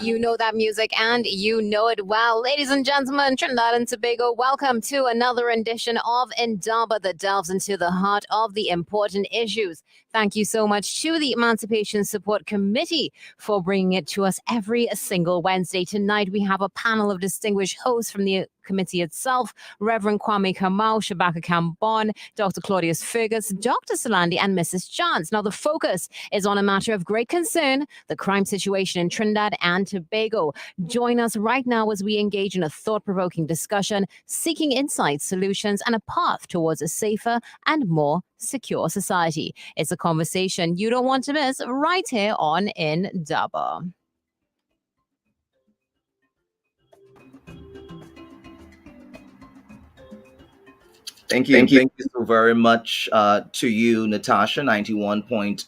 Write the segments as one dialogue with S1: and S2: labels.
S1: You know that music and you know it well. Ladies and gentlemen, Trinidad and Tobago, welcome to another edition of Indaba that delves into the heart of the important issues. Thank you so much to the Emancipation Support Committee for bringing it to us every single Wednesday. Tonight, we have a panel of distinguished hosts from the committee itself, Reverend Kwame Kamau, Shabaka Kambon, Dr. Claudius Fergus, Dr. Solandi, and Mrs. Chance. Now, the focus is on a matter of great concern, the crime situation in Trinidad and Tobago. Join us right now as we engage in a thought-provoking discussion, seeking insights, solutions, and a path towards a safer and more secure society. It's a conversation you don't want to miss right here on Indaba.
S2: Thank you. Thank you so very much to you, Natasha, 91.1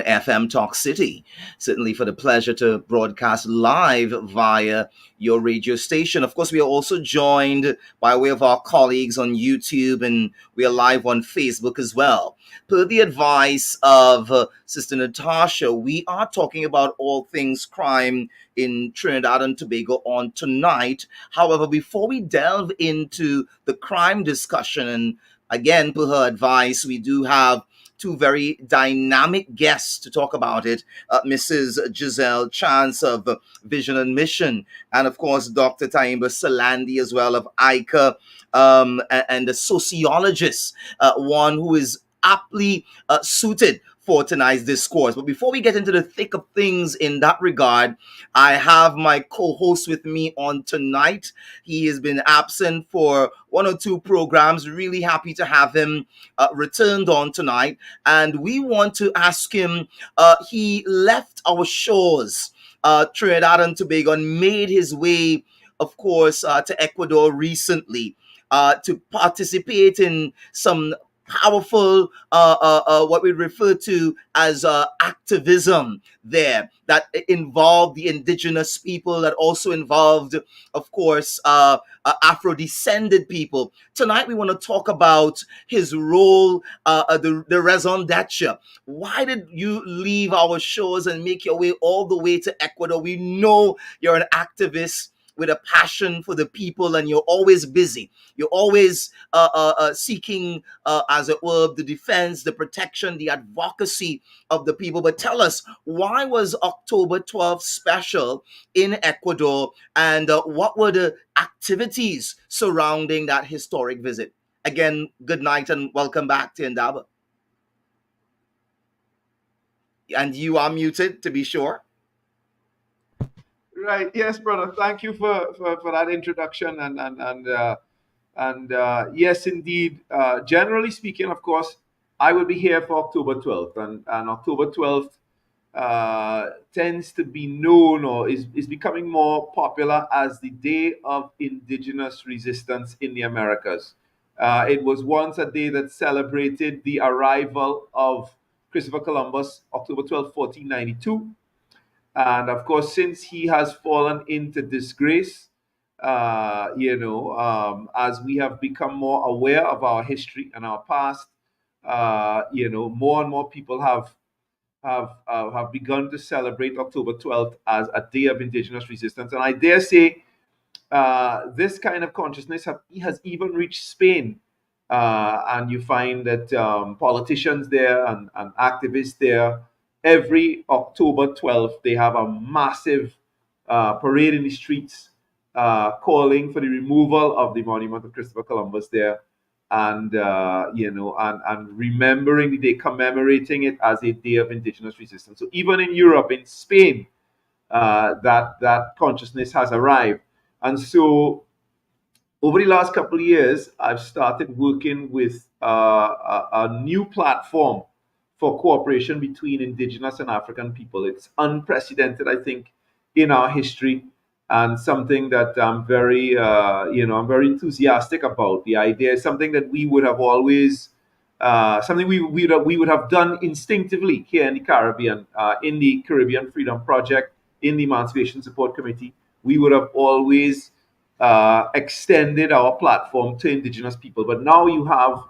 S2: FM Talk City. Certainly for the pleasure to broadcast live via your radio station. Of course, we are also joined by way of our colleagues on YouTube, and we are live on Facebook as well. Per the advice of Sister Natasha, we are talking about all things crime in Trinidad and Tobago on tonight. However, before we delve into the crime discussion, and again, per her advice, we do have two very dynamic guests to talk about it. Mrs. Giselle Chance of Vision and Mission, and of course, Dr. Taimba Salandi as well of ICA, and a sociologist, one who is aptly suited for tonight's discourse. But before we get into the thick of things in that regard, I have my co-host with me on tonight. He has been absent for one or two programs. Really happy to have him returned on tonight. And we want to ask him, he left our shores, Trinidad and Tobago, and made his way, of course, to Ecuador recently to participate in some powerful, what we refer to as activism there that involved the indigenous people, that also involved, of course, Afro-descended people. Tonight, we want to talk about his role, the raison d'etre. Why did you leave our shores and make your way all the way to Ecuador? We know you're an activist with a passion for the people, and you're always busy. You're always seeking, as it were, the defense, the protection, the advocacy of the people. But tell us, why was October 12th special in Ecuador, and what were the activities surrounding that historic visit? Again, good night and welcome back to Indaba. And you are muted, to be sure.
S3: Right. Yes, brother. Thank you for that introduction. Yes, indeed. Generally speaking, of course, I will be here for October 12th. And October 12th tends to be known, or is becoming more popular, as the Day of Indigenous Resistance in the Americas. It was once a day that celebrated the arrival of Christopher Columbus, October 12th, 1492. And of course, since he has fallen into disgrace, as we have become more aware of our history and our past, more and more people have begun to celebrate October 12th as a day of indigenous resistance. And I dare say this kind of consciousness has even reached Spain. And you find that politicians there and activists there, every October 12th, they have a massive parade in the streets calling for the removal of the monument of Christopher Columbus there, and and remembering the day, commemorating it as a day of indigenous resistance. So even in Europe, in Spain, that consciousness has arrived. And so over the last couple of years, I've started working with a new platform for cooperation between indigenous and African people. It's unprecedented, I think, in our history, and something that I'm I'm very enthusiastic about. The idea is something that we would have always, something we would have done instinctively here in the Caribbean, in the Caribbean Freedom Project, in the Emancipation Support Committee. We would have always extended our platform to indigenous people. But now you have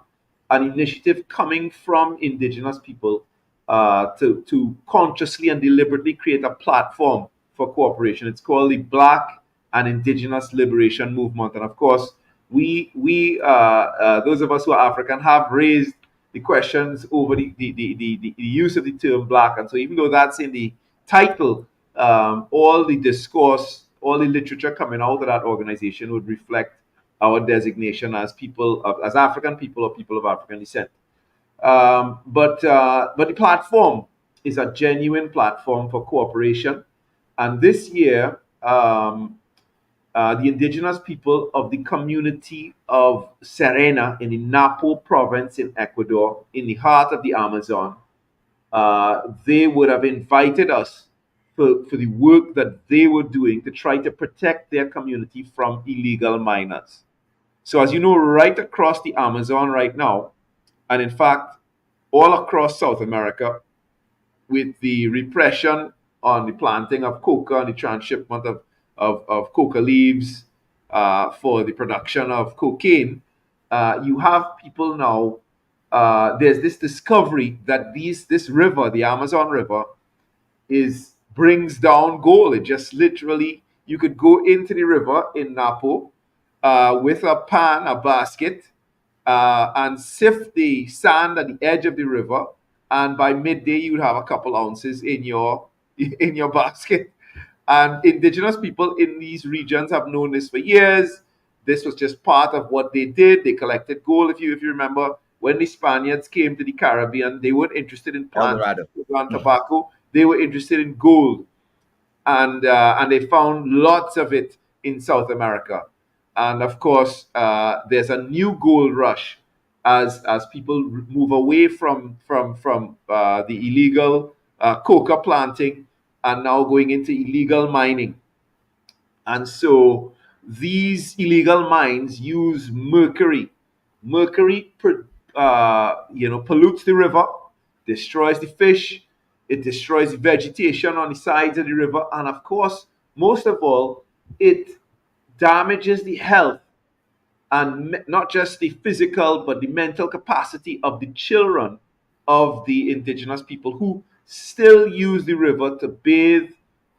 S3: an initiative coming from indigenous people to consciously and deliberately create a platform for cooperation. It's called the Black and Indigenous Liberation Movement. And of course, those of us who are African have raised the questions over the use of the term black. And so even though that's in the title, all the discourse, all the literature coming out of that organization would reflect our designation as as African people or people of African descent. But the platform is a genuine platform for cooperation. And this year, the indigenous people of the community of Serena in the Napo province in Ecuador, in the heart of the Amazon, they would have invited us for the work that they were doing to try to protect their community from illegal miners. So, as you know, right across the Amazon right now, and in fact, all across South America, with the repression on the planting of coca and the transshipment of coca leaves for the production of cocaine, you have people now. There's this discovery that this river, the Amazon River, brings down gold. It just literally, you could go into the river in Napo with a pan, a basket, and sift the sand at the edge of the river, and by midday you would have a couple ounces in your basket. And indigenous people in these regions have known this for years. This was just part of what they did. They collected gold. If you remember, when the Spaniards came to the Caribbean, they weren't interested in plants and tobacco. They were interested in gold, and they found lots of it in South America. And of course, there's a new gold rush as people move away from the illegal coca planting and now going into illegal mining. And so these illegal mines use mercury. Mercury, pollutes the river, destroys the fish, it destroys the vegetation on the sides of the river, and of course, most of all, it damages the health and not just the physical but the mental capacity of the children of the indigenous people who still use the river to bathe,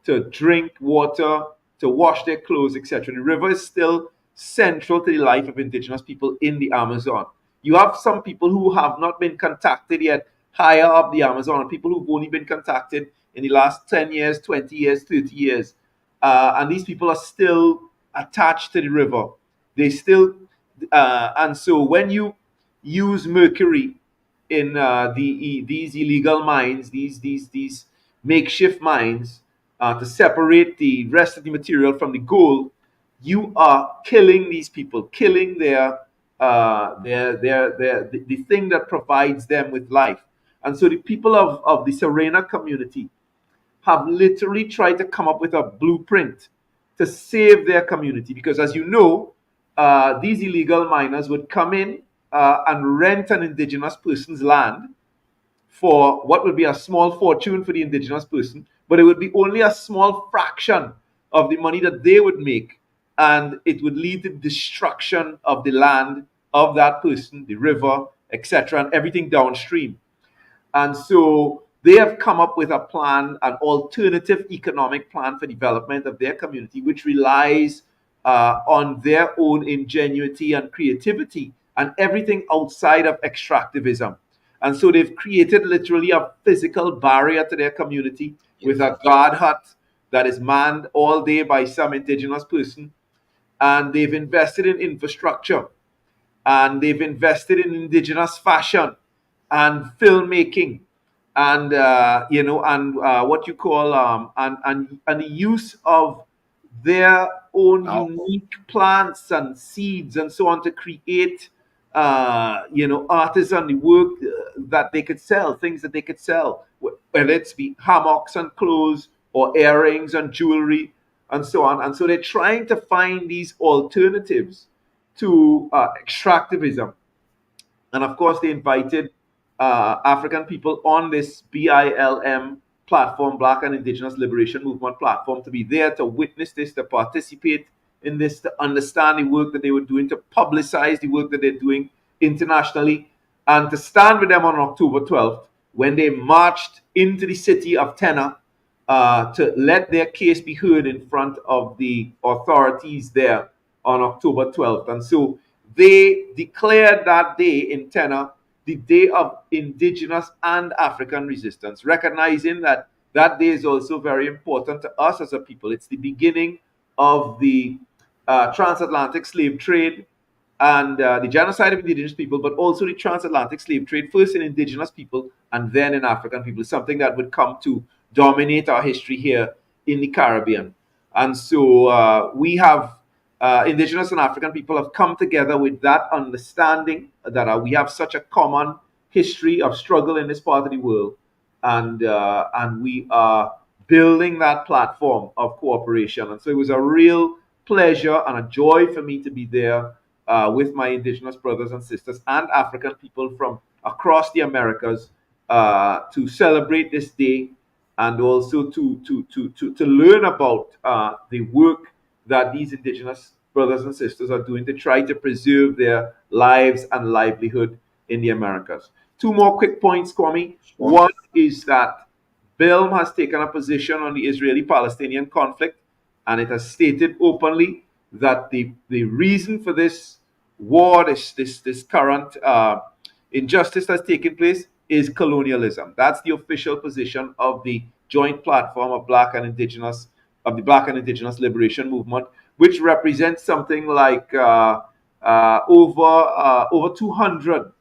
S3: to drink water, to wash their clothes, etc. The river is still central to the life of indigenous people in the Amazon. You have some people who have not been contacted yet higher up the Amazon, and people who've only been contacted in the last 10 years, 20 years, 30 years. And these people are still attached to the river. They still, and so when you use mercury in these illegal mines, these makeshift mines, to separate the rest of the material from the gold, you are killing these people, killing the thing that provides them with life. And so the people of the Serena community have literally tried to come up with a blueprint to save their community. Because as you know, these illegal miners would come in and rent an indigenous person's land for what would be a small fortune for the indigenous person, but it would be only a small fraction of the money that they would make. And it would lead to destruction of the land of that person, the river, etc., and everything downstream. And so they have come up with a plan, an alternative economic plan for development of their community, which relies on their own ingenuity and creativity and everything outside of extractivism. And so they've created literally a physical barrier to their community with a guard hut that is manned all day by some indigenous person. And they've invested in infrastructure, and they've invested in indigenous fashion and filmmaking, and what you call and the use of their own unique plants and seeds and so on to create artisan work that they could sell, things that they could sell, whether it's be hammocks and clothes or earrings and jewelry and so on. And so they're trying to find these alternatives to extractivism. And of course, they invited African people on this BILM platform, Black and Indigenous Liberation Movement platform, to be there to witness this, to participate in this, to understand the work that they were doing, to publicize the work that they're doing internationally, and to stand with them on October 12th when they marched into the city of Tena to let their case be heard in front of the authorities there on October 12th. And so they declared that day in Tenor the Day of Indigenous and African Resistance, recognizing that that day is also very important to us as a people. It's the beginning of the transatlantic slave trade and the genocide of indigenous people, but also the transatlantic slave trade, first in indigenous people and then in African people, something that would come to dominate our history here in the Caribbean. And so we have indigenous and African people have come together with that understanding that we have such a common history of struggle in this part of the world, and we are building that platform of cooperation. And so it was a real pleasure and a joy for me to be there with my indigenous brothers and sisters and African people from across the Americas to celebrate this day and also to learn about the work that these indigenous brothers and sisters are doing to try to preserve their lives and livelihood in the Americas. Two more quick points, Kwame. One is that BILM has taken a position on the Israeli-Palestinian conflict, and it has stated openly that the reason for this war, this current injustice that's taking place, is colonialism. That's the official position of the joint platform of the Black and Indigenous Liberation Movement, which represents something like over 200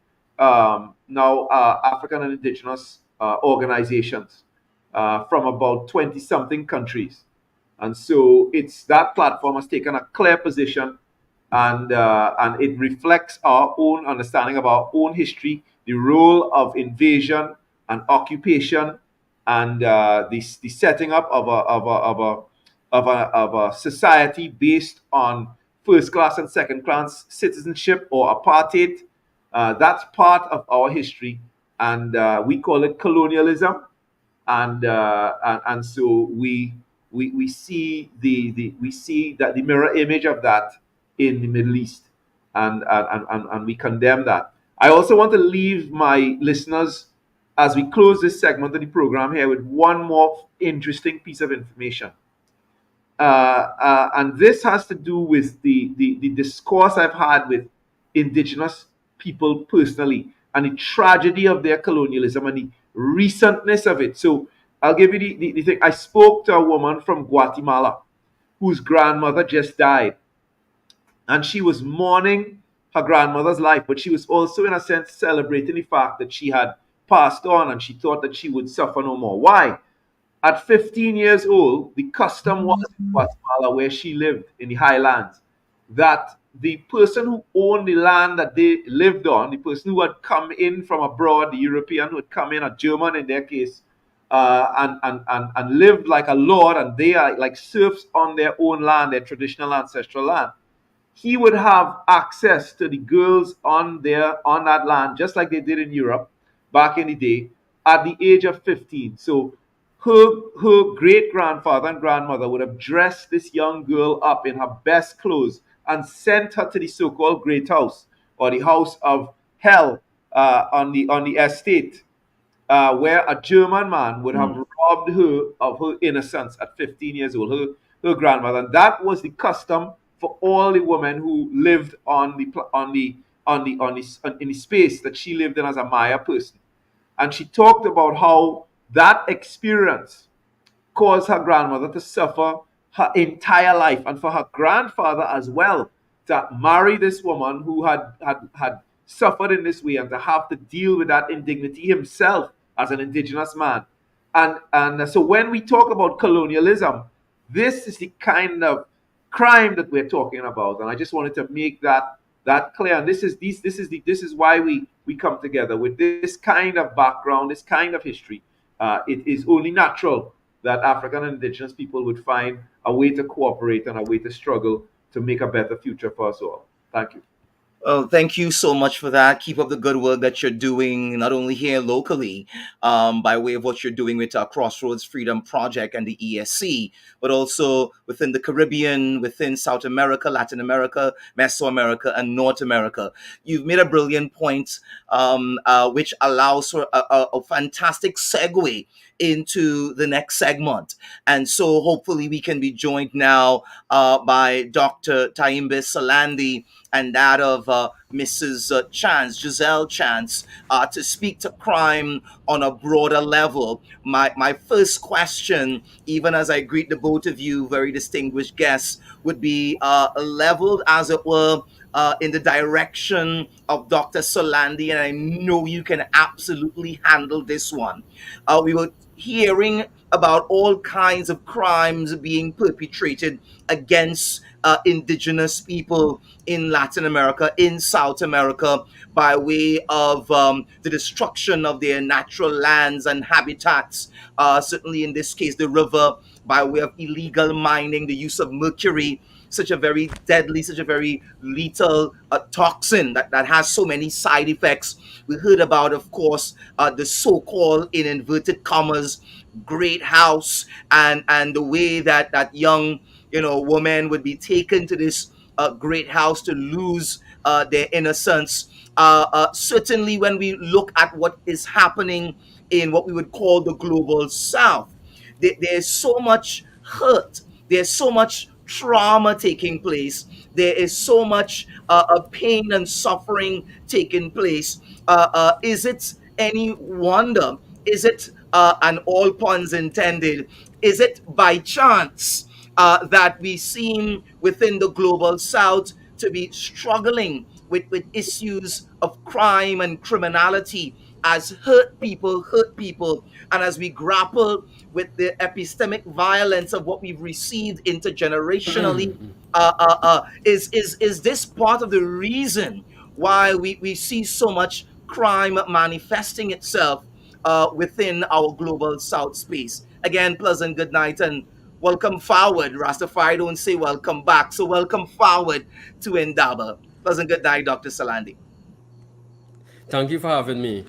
S3: now African and Indigenous organizations from about 20 something countries. And so it's that platform has taken a clear position, and it reflects our own understanding of our own history, the role of invasion and occupation, and the setting up of a society based on first class and second class citizenship or apartheid. That's part of our history, and we call it colonialism. And so we see we see that the mirror image of that in the Middle East, and we condemn that. I also want to leave my listeners as we close this segment of the program here with one more interesting piece of information. And this has to do with the discourse I've had with indigenous people personally and the tragedy of their colonialism and the recentness of it. So I'll give you the thing. I spoke to a woman from Guatemala whose grandmother just died, and she was mourning her grandmother's life, but she was also, in a sense, celebrating the fact that she had passed on, and she thought that she would suffer no more. Why? At 15 years old, the custom was in Guatemala, where she lived in the highlands, that the person who owned the land that they lived on, the person who had come in from abroad, the European who had come in, a German in their case, and lived like a lord, and they are like serfs on their own land, their traditional ancestral land, he would have access to the girls on that land, just like they did in Europe back in the day, at the age of 15. So her great grandfather and grandmother would have dressed this young girl up in her best clothes and sent her to the so-called great house, or the house of hell, on the estate, where a German man would have robbed her of her innocence at 15 years old, her grandmother. And that was the custom for all the women who lived in the space that she lived in as a Maya person. And she talked about how that experience caused her grandmother to suffer her entire life, and for her grandfather as well to marry this woman who had suffered in this way, and to have to deal with that indignity himself as an indigenous man. And so when we talk about colonialism, this is the kind of crime that we're talking about, and I just wanted to make that clear. And this is why we come together with this kind of background, this kind of history. It is only natural that African and indigenous people would find a way to cooperate and a way to struggle to make a better future for us all. Thank you.
S2: Well, thank you so much for that. Keep up the good work that you're doing, not only here locally, by way of what you're doing with our Crossroads Freedom Project and the ESC, but also within the Caribbean, within South America, Latin America, Mesoamerica, and North America. You've made a brilliant point, which allows for a fantastic segue into the next segment. And so hopefully we can be joined now by Dr. Taimbe Salandi and that of Mrs. Chance, Giselle Chance, to speak to crime on a broader level. My first question, even as I greet the both of you, very distinguished guests, would be leveled, as it were, in the direction of Dr. Solandi, and I know you can absolutely handle this one. We were hearing about all kinds of crimes being perpetrated against indigenous people in Latin America, in South America, by way of the destruction of their natural lands and habitats. Certainly, in this case, the river, by way of illegal mining, the use of mercury, such a very deadly, such a very lethal toxin that has so many side effects. We heard about, of course, the so-called, in inverted commas, great house, and the way that young woman would be taken to this great house to lose their innocence. Certainly, when we look at what is happening in what we would call the global south, there's so much hurt, there's so much trauma taking place, there is so much pain and suffering taking place. Is it any wonder? Is it, and all puns intended, is it by chance that we seem within the global south to be struggling with issues of crime and criminality, as hurt people, and as we grapple with the epistemic violence of what we've received intergenerationally? Is this part of the reason why we see so much crime manifesting itself within our global south space? Again, pleasant good night and welcome forward. Rastafari don't say welcome back, so welcome forward to Indaba. Pleasant good night, Dr. Salandi.
S4: Thank you for having me.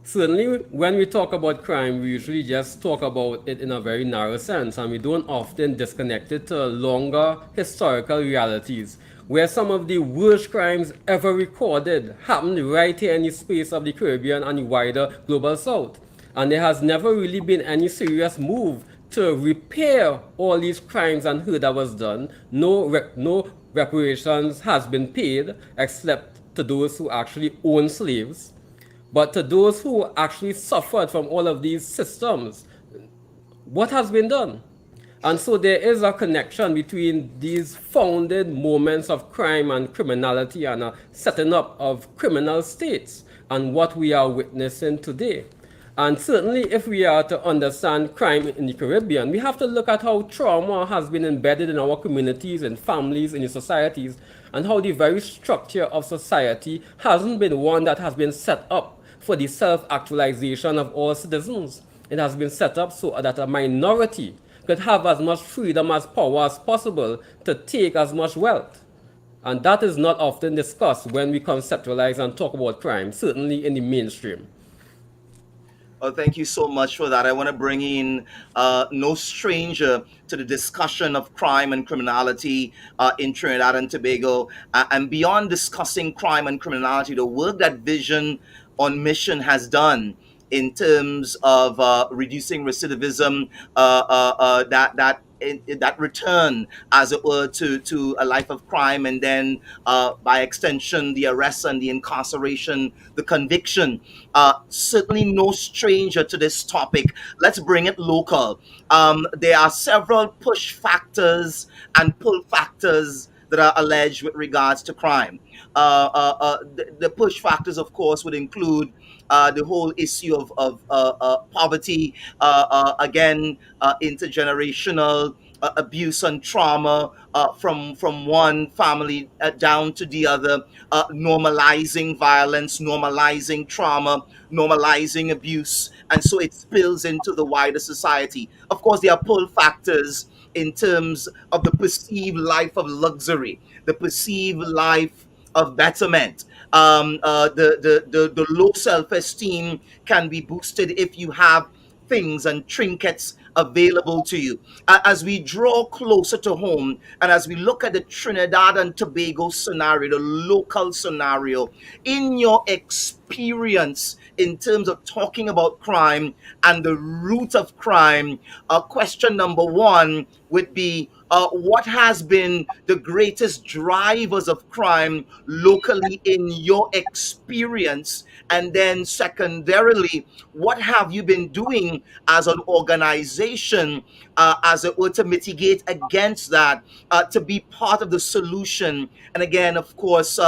S4: Certainly, when we talk about crime, we usually just talk about it in a very narrow sense, and we don't often disconnect it to longer historical realities, where some of the worst crimes ever recorded happened right here in the space of the Caribbean and the wider global south. And there has never really been any serious move to repair all these crimes and hurt that was done. No reparations has been paid, except to those who actually own slaves. But to those who actually suffered from all of these systems, what has been done? And so there is a connection between these founded moments of crime and criminality and a setting up of criminal states and what we are witnessing today. And certainly, if we are to understand crime in the Caribbean, we have to look at how trauma has been embedded in our communities and families, in the societies, and how the very structure of society hasn't been one that has been set up for the self-actualization of all citizens. It has been set up so that a minority could have as much freedom as power as possible to take as much wealth. And that is not often discussed when we conceptualize and talk about crime, certainly in the mainstream.
S2: Oh, thank you so much for that. I want to bring in no stranger to the discussion of crime and criminality in Trinidad and Tobago. And beyond discussing crime and criminality, the work that Vision on Mission has done in terms of reducing recidivism, that return, as it were, to a life of crime, and then by extension, the arrest and the incarceration, the conviction. Certainly no stranger to this topic. Let's bring it local. There are several push factors and pull factors that are alleged with regards to crime. The push factors, of course, would include the whole issue of poverty, again, intergenerational abuse and trauma from one family down to the other, normalizing violence, normalizing trauma, normalizing abuse, and so it spills into the wider society. Of course, there are pull factors in terms of the perceived life of luxury, the perceived life of betterment. The low self esteem can be boosted if you have things and trinkets available to you. As we draw closer to home and as we look at the Trinidad and Tobago scenario, the local scenario, in your experience in terms of talking about crime and the root of crime, question number one would be, what has been the greatest drivers of crime locally in your experience? And then, secondarily, what have you been doing as an organization, as it were, to mitigate against that, to be part of the solution? And again, of course,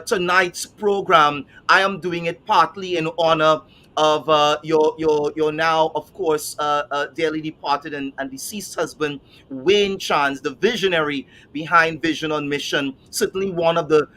S2: tonight's program, I am doing it partly in honor of your now, of course, dearly departed and deceased husband, Wayne Chance, the visionary behind Vision on Mission, certainly one of the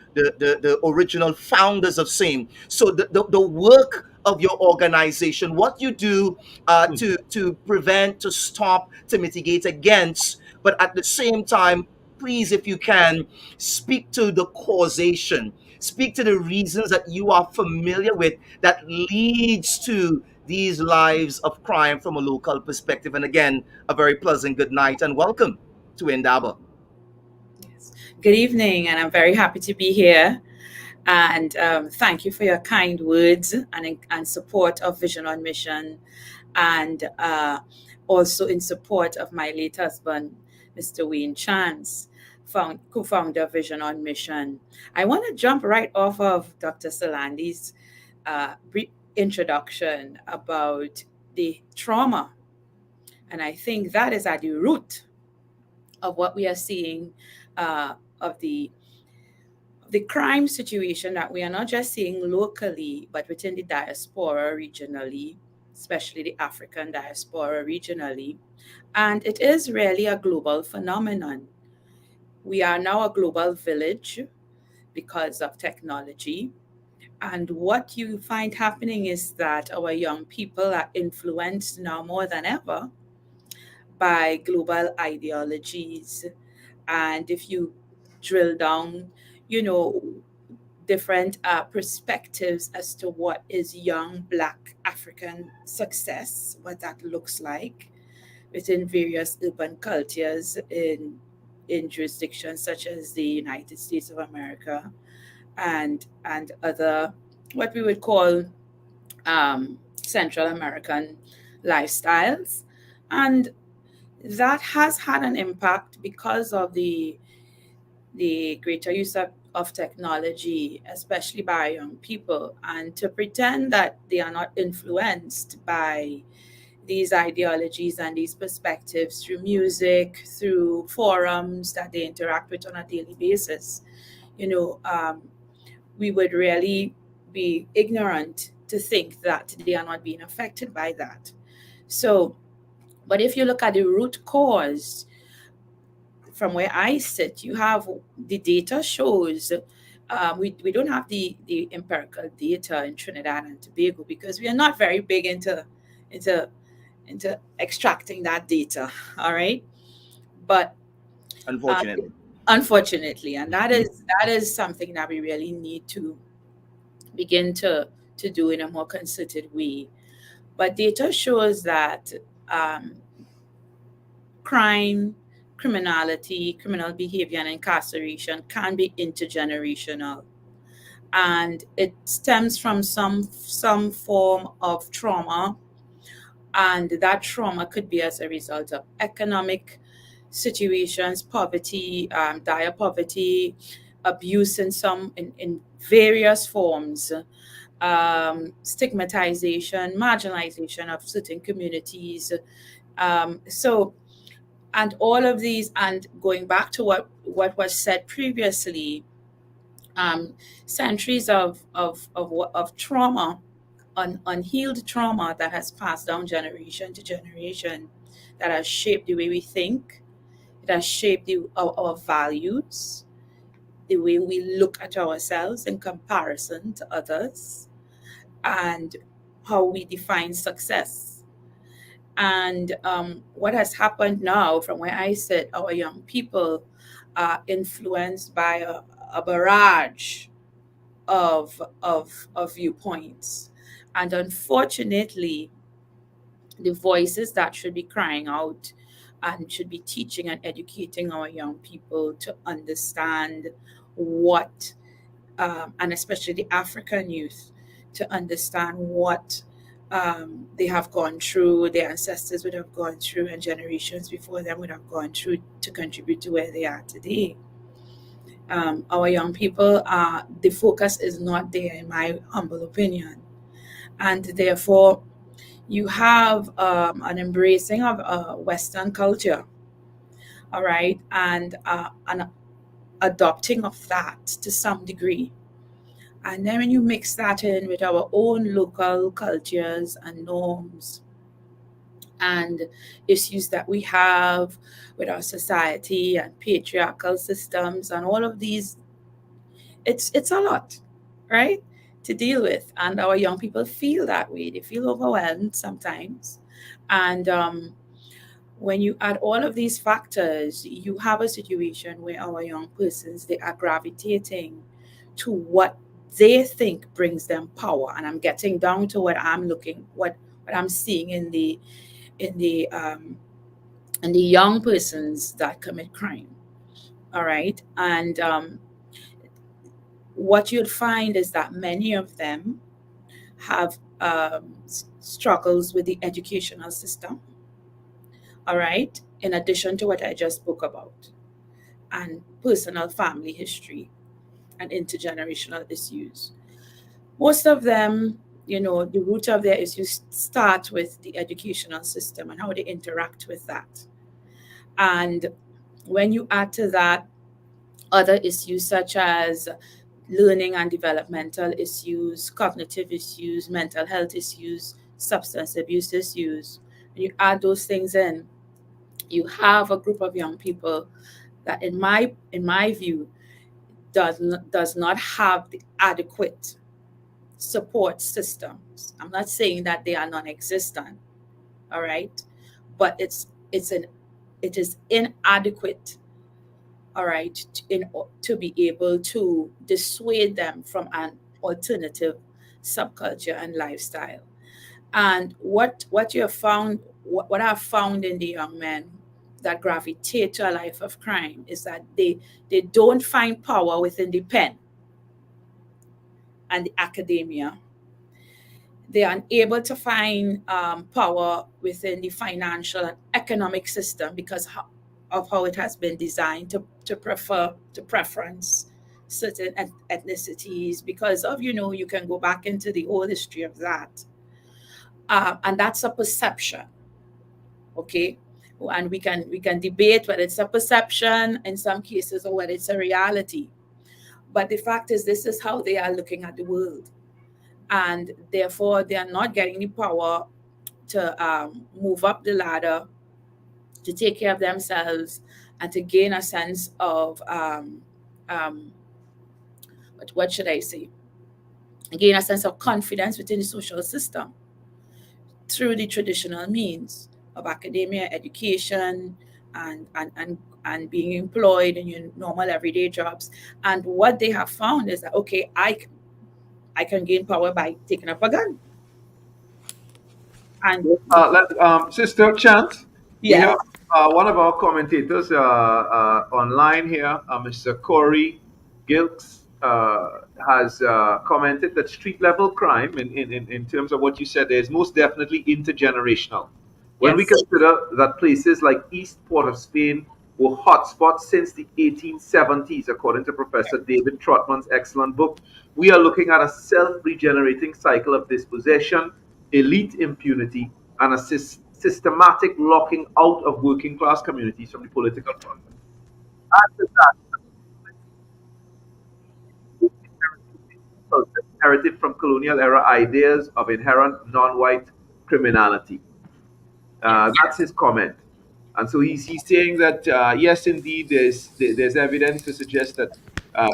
S2: original founders of same. So the work of your organization, what you do, to prevent, to stop, to mitigate against, but at the same time, please, if you can, speak to the causation, speak to the reasons that you are familiar with that leads to these lives of crime from a local perspective. And again, a very pleasant good night and welcome to Indaba.
S5: Yes. Good evening, and I'm very happy to be here. And thank you for your kind words and support of Vision on Mission, and also in support of my late husband, Mr. Wayne Chance, co-founder of Vision on Mission. I want to jump right off of Dr. Salandi's brief introduction about the trauma. And I think that is at the root of what we are seeing, of the crime situation that we are not just seeing locally, but within the diaspora regionally, especially the African diaspora regionally. And it is really a global phenomenon. We are now a global village because of technology. And what you find happening is that our young people are influenced now more than ever by global ideologies. And if you drill down, you know, different perspectives as to what is young Black African success, what that looks like within various urban cultures in jurisdictions such as the United States of America and other what we would call Central American lifestyles. And that has had an impact because of the greater use of technology, especially by young people, and to pretend that they are not influenced by these ideologies and these perspectives through music, through forums that they interact with on a daily basis. We would really be ignorant to think that they are not being affected by that. So, but if you look at the root cause, from where I sit, you have the data shows. We don't have the empirical data in Trinidad and Tobago because we are not very big into extracting that data. All right, but unfortunately, and that is something that we really need to begin to do in a more concerted way. But data shows that crime, criminality, criminal behavior, and incarceration can be intergenerational. And it stems from some form of trauma. And that trauma could be as a result of economic situations, poverty, dire poverty, abuse in various forms, stigmatization, marginalization of certain communities. And all of these, and going back to what was said previously, centuries of trauma, unhealed trauma that has passed down generation to generation, that has shaped the way we think, it has shaped our values, the way we look at ourselves in comparison to others, and how we define success. And what has happened now, from where I sit, our young people are influenced by a barrage of viewpoints. And unfortunately, the voices that should be crying out and should be teaching and educating our young people to understand what, and especially the African youth, to understand what they have gone through, their ancestors would have gone through, and generations before them would have gone through to contribute to where they are today. Our young people, the focus is not there, in my humble opinion. And therefore, you have an embracing of Western culture, all right, and an adopting of that to some degree. And then when you mix that in with our own local cultures and norms and issues that we have with our society and patriarchal systems and all of these, it's a lot, right, to deal with. And our young people feel that way. They feel overwhelmed sometimes. And when you add all of these factors, you have a situation where our young persons, they are gravitating to what they think brings them power. And I'm getting down to what I'm seeing in the in the young persons that commit crime. All right. And what you'd find is that many of them have struggles with the educational system. All right. In addition to what I just spoke about, and personal family history and intergenerational issues. Most of them, the root of their issues start with the educational system and how they interact with that. And when you add to that other issues such as learning and developmental issues, cognitive issues, mental health issues, substance abuse issues, when you add those things in, you have a group of young people that in my view does not have the adequate support systems. I'm not saying that they are non-existent, all right, but it is inadequate, all right, to be able to dissuade them from an alternative subculture and lifestyle. And what you have found, what I've found in the young men that gravitate to a life of crime is that they don't find power within the pen and the academia. They are unable to find power within the financial and economic system because of how it has been designed to preference certain ethnicities because of, you can go back into the whole history of that. And that's a perception, okay? And we can debate whether it's a perception in some cases or whether it's a reality. But the fact is, this is how they are looking at the world, and therefore they are not getting the power to move up the ladder, to take care of themselves, and to gain a sense of um, what should I say? Gain a sense of confidence within the social system through the traditional means of academia, education, and being employed in your normal everyday jobs. And what they have found is that, okay, I can gain power by taking up a gun. And
S3: Sister Chance, we
S5: yes,
S3: have one of our commentators online here, Mr. Corey Gilks, has commented that street level crime, in terms of what you said, is most definitely intergenerational. When we
S5: yes,
S3: consider that places like East Port of Spain were hotspots since the 1870s, according to Professor David Trotman's excellent book, we are looking at a self regenerating cycle of dispossession, elite impunity, and a systematic locking out of working class communities from the political process. Add to that, inherited from colonial era ideas of inherent non white criminality.
S5: yes,
S3: That's his comment. And so he's saying that yes, indeed, there's evidence to suggest that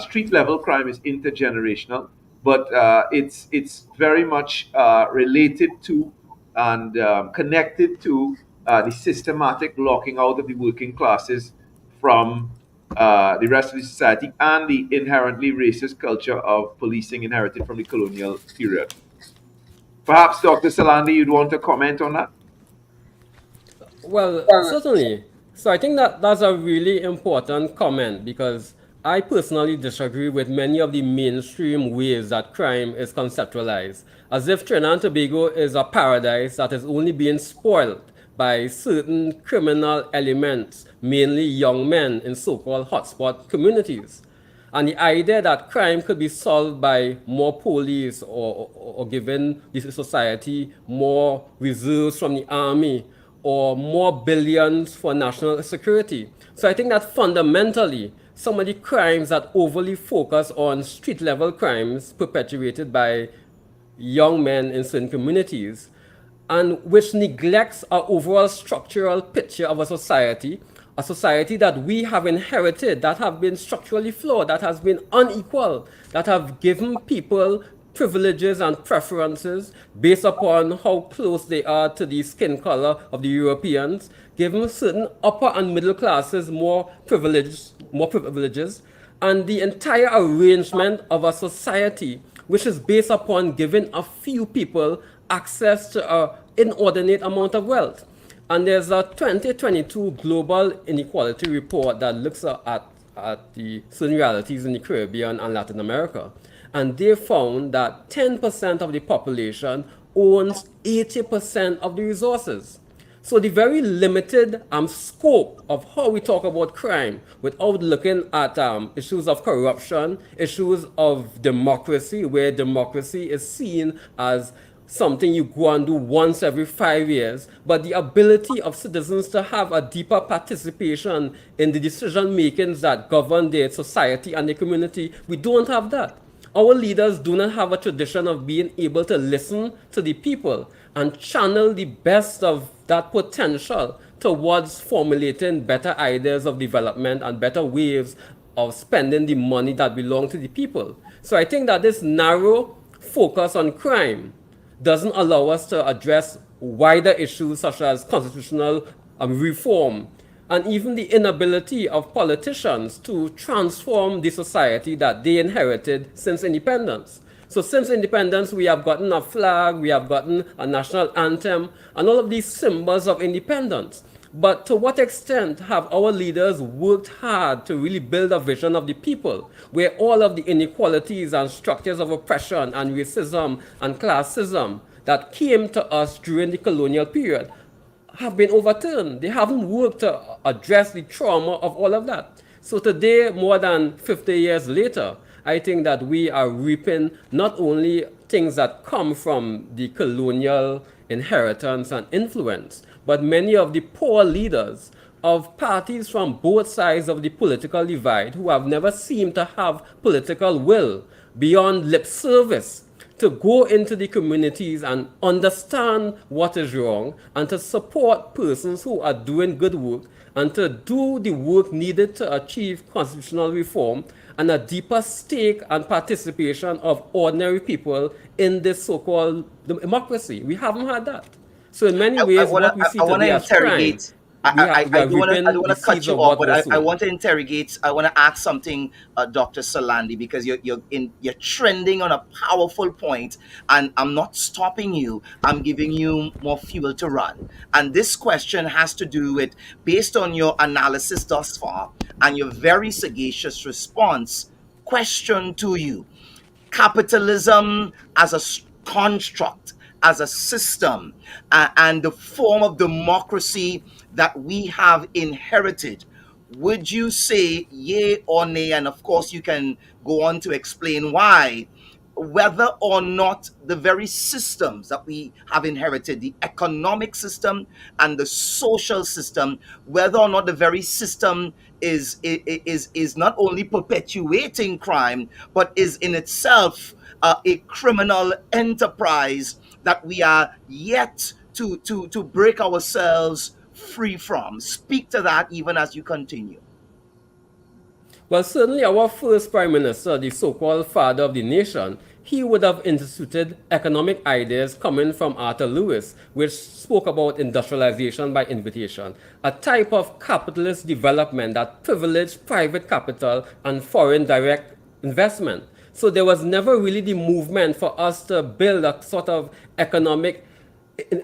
S3: street level crime is intergenerational, but it's very much related to and connected to the systematic locking out of the working classes from the rest of the society and the inherently racist culture of policing inherited from the colonial period. Perhaps Dr. Salandi, you'd want to comment on that?
S4: Well, certainly. So I think that that's a really important comment because I personally disagree with many of the mainstream ways that crime is conceptualized, as if Trinidad and Tobago is a paradise that is only being spoiled by certain criminal elements, mainly young men in so-called hotspot communities. And the idea that crime could be solved by more police or giving the society more reserves from the army or more billions for national security. So I think that fundamentally, some of the crimes that overly focus on street level crimes perpetuated by young men in certain communities, and which neglects our overall structural picture of a society that we have inherited, that have been structurally flawed, that has been unequal, that have given people privileges and preferences based upon how close they are to the skin color of the Europeans, given certain upper and middle classes more privileges, and the entire arrangement of a society which is based upon giving a few people access to an inordinate amount of wealth. And there's a 2022 Global Inequality Report that looks at the certain realities in the Caribbean and Latin America. And they found that 10% of the population owns 80% of the resources. So the very limited scope of how we talk about crime without looking at issues of corruption, issues of democracy, where democracy is seen as something you go and do once every 5 years, but the ability of citizens to have a deeper participation in the decision makings that govern their society and their community, we don't have that. Our leaders do not have a tradition of being able to listen to the people and channel the best of that potential towards formulating better ideas of development and better ways of spending the money that belong to the people. So I think that this narrow focus on crime doesn't allow us to address wider issues such as constitutional reform and even the inability of politicians to transform the society that they inherited since independence. So since independence, we have gotten a flag, we have gotten a national anthem, and all of these symbols of independence. But to what extent have our leaders worked hard to really build a vision of the people where all of the inequalities and structures of oppression and racism and classism that came to us during the colonial period have been overturned? They haven't worked to address the trauma of all of that. So today, more than 50 years later, I think that we are reaping not only things that come from the colonial inheritance and influence, but many of the poor leaders of parties from both sides of the political divide who have never seemed to have political will beyond lip service to go into the communities and understand what is wrong and to support persons who are doing good work and to do the work needed to achieve constitutional reform and a deeper stake and participation of ordinary people in this so-called democracy. We haven't had that. So in many ways, what we see today as crime,
S2: I don't want to cut you off, but I
S4: want
S2: want to interrogate. I want to ask something, Dr. Solandi, because you're trending on a powerful point, and I'm not stopping you. I'm giving you more fuel to run. And this question has to do with, based on your analysis thus far and your very sagacious response, question to you: capitalism as a construct, as a system, and the form of democracy that we have inherited, would you say yay or nay? And of course, you can go on to explain why, whether or not the very systems that we have inherited, the economic system and the social system, whether or not the very system is not only perpetuating crime, but is in itself a criminal enterprise that we are yet to break ourselves free from. Speak to that even as you continue.
S4: Well, certainly our first prime minister, the so-called father of the nation, he would have instituted economic ideas coming from Arthur Lewis, which spoke about industrialization by invitation, a type of capitalist development that privileged private capital and foreign direct investment. So there was never really the movement for us to build a sort of economic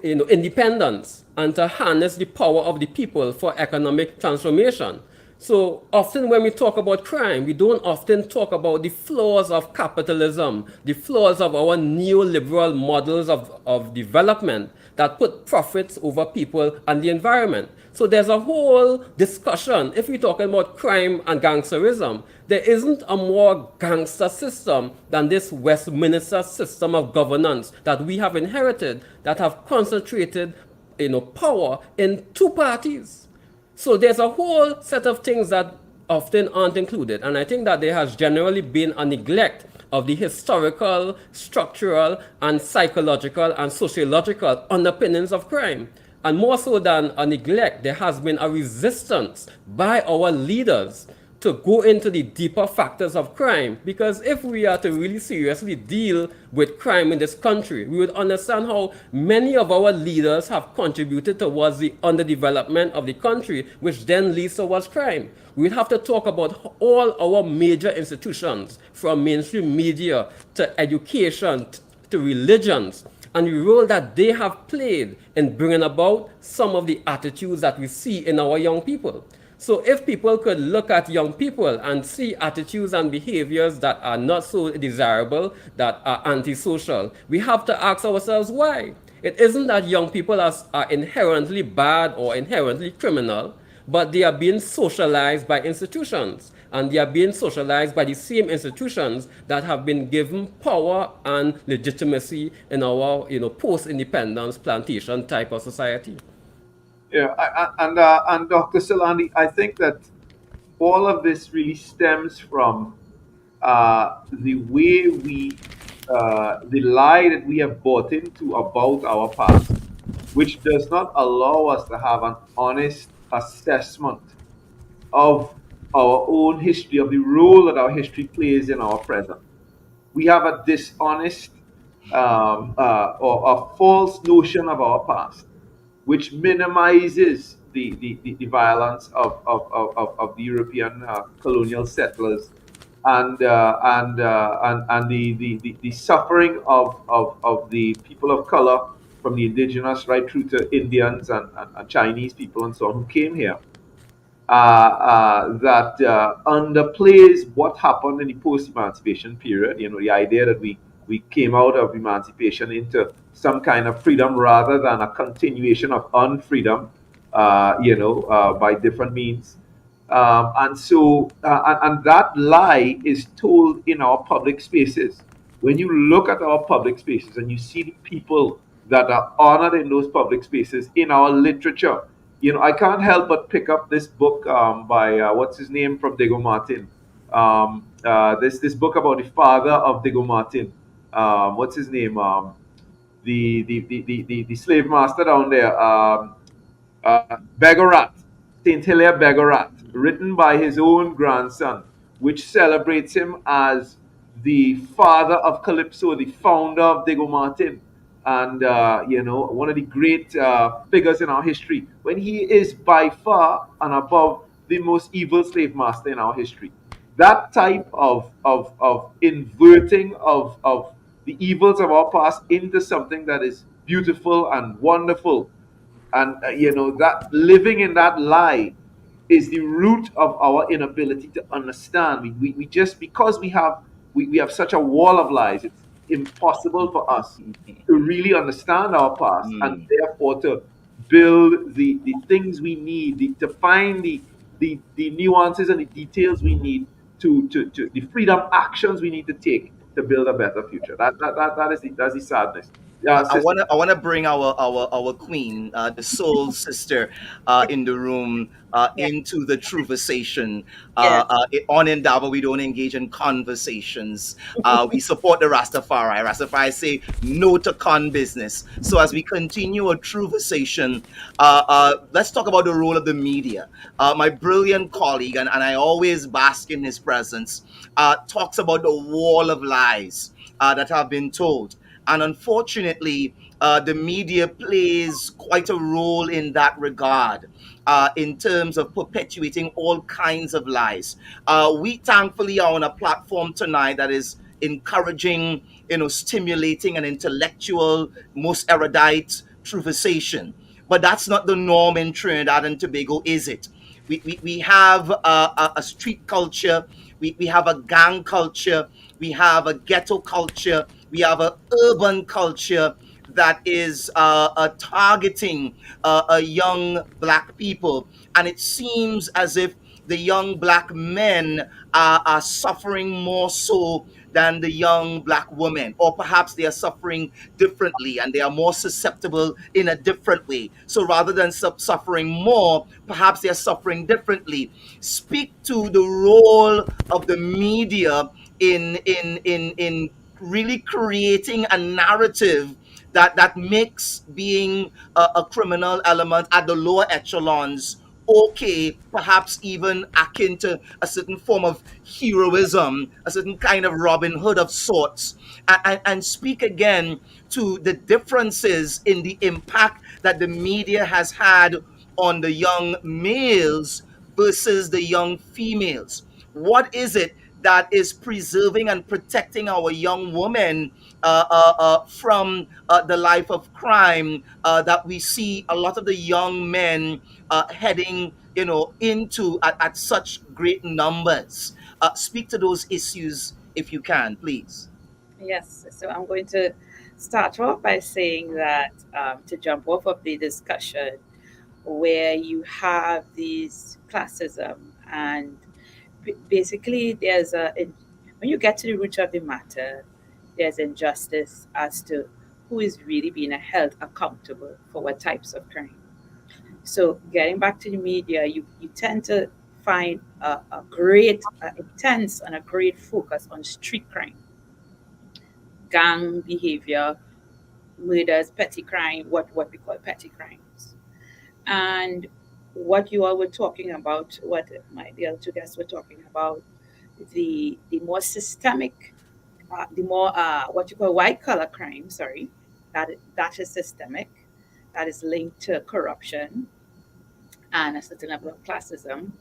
S4: independence and to harness the power of the people for economic transformation. So often when we talk about crime, we don't often talk about the flaws of capitalism, the flaws of our neoliberal models of development that put profits over people and the environment. So there's a whole discussion. If we're talking about crime and gangsterism, there isn't a more gangster system than this Westminster system of governance that we have inherited that have concentrated power in two parties. So there's a whole set of things that often aren't included. And I think that there has generally been a neglect of the historical, structural, and psychological and sociological underpinnings of crime. And more so than a neglect, there has been a resistance by our leaders to go into the deeper factors of crime. Because if we are to really seriously deal with crime in this country, we would understand how many of our leaders have contributed towards the underdevelopment of the country, which then leads towards crime. We'd have to talk about all our major institutions, from mainstream media to education to religions, and the role that they have played in bringing about some of the attitudes that we see in our young people. So if people could look at young people and see attitudes and behaviors that are not so desirable, that are antisocial, we have to ask ourselves why. It isn't that young people are inherently bad or inherently criminal, but they are being socialized by institutions. And they are being socialized by the same institutions that have been given power and legitimacy in our post-independence plantation type of society.
S3: Yeah, and Dr. Salani, I think that all of this really stems from the way the lie that we have bought into about our past, which does not allow us to have an honest assessment of our own history, of the role that our history plays in our present. We have a dishonest or a false notion of our past, which minimizes the violence of the European colonial settlers and the suffering of the people of color, from the indigenous right through to Indians and Chinese people and so on who came here, that underplays what happened in the post-emancipation period. You know, the idea that we came out of emancipation into some kind of freedom rather than a continuation of unfreedom, by different means. And that lie is told in our public spaces. When you look at our public spaces and you see the people that are honored in those public spaces in our literature, I can't help but pick up this book by what's his name from Diego Martin. This book about the father of Diego Martin. What's his name? The slave master down there. Begorat, Saint Hilaire Begorat, written by his own grandson, which celebrates him as the father of Calypso, the founder of Diego Martin, and one of the great figures in our history, when he is by far and above the most evil slave master in our history. That type of inverting of the evils of our past into something that is beautiful and wonderful, and that living in that lie is the root of our inability to understand. We just, because we have such a wall of lies, it's impossible for us to really understand our past, and therefore to build the things we need, to find the nuances and the details we need to the freedom actions we need to take to build a better future. That's the sadness. Yeah,
S2: I
S3: sister.
S2: wanna bring our queen, the soul sister, in the room,
S5: Yeah.
S2: into the conversation.
S5: Yes.
S2: On Indaba, we don't engage in conversations. We support the Rastafari. Rastafari say no to con business. So as we continue a conversation, let's talk about the role of the media. My brilliant colleague, and I always bask in his presence, talks about the wall of lies that have been told. And unfortunately, the media plays quite a role in that regard, in terms of perpetuating all kinds of lies. We thankfully are on a platform tonight that is encouraging, stimulating an intellectual, most erudite, conversation. But that's not the norm in Trinidad and Tobago, is it? We have a street culture, we have a gang culture, we have a ghetto culture, we have a urban culture that is targeting young black people. And it seems as if the young black men are suffering more so than the young black women, or perhaps they are suffering differently and they are more susceptible in a different way. So rather than suffering more, perhaps they are suffering differently. Speak to the role of the media in really creating a narrative that makes being a criminal element at the lower echelons okay, perhaps even akin to a certain form of heroism, a certain kind of Robin Hood of sorts, and speak again to the differences in the impact that the media has had on the young males versus the young females. What is it that is preserving and protecting our young women from the life of crime that we see a lot of the young men heading, into at such great numbers? Speak to those issues if you can, please.
S5: Yes, so I'm going to start off by saying that to jump off of the discussion where you have these classism and basically when you get to the root of the matter, there's injustice as to who is really being held accountable for what types of crime. So getting back to the media, you tend to find a great intense and a great focus on street crime, gang behavior, murders, petty crime, what we call petty crimes. And what you all were talking about, what the other two guests were talking about, the more systemic, the more what you call white collar crime, sorry, that is systemic, that is linked to corruption and a certain level of classism,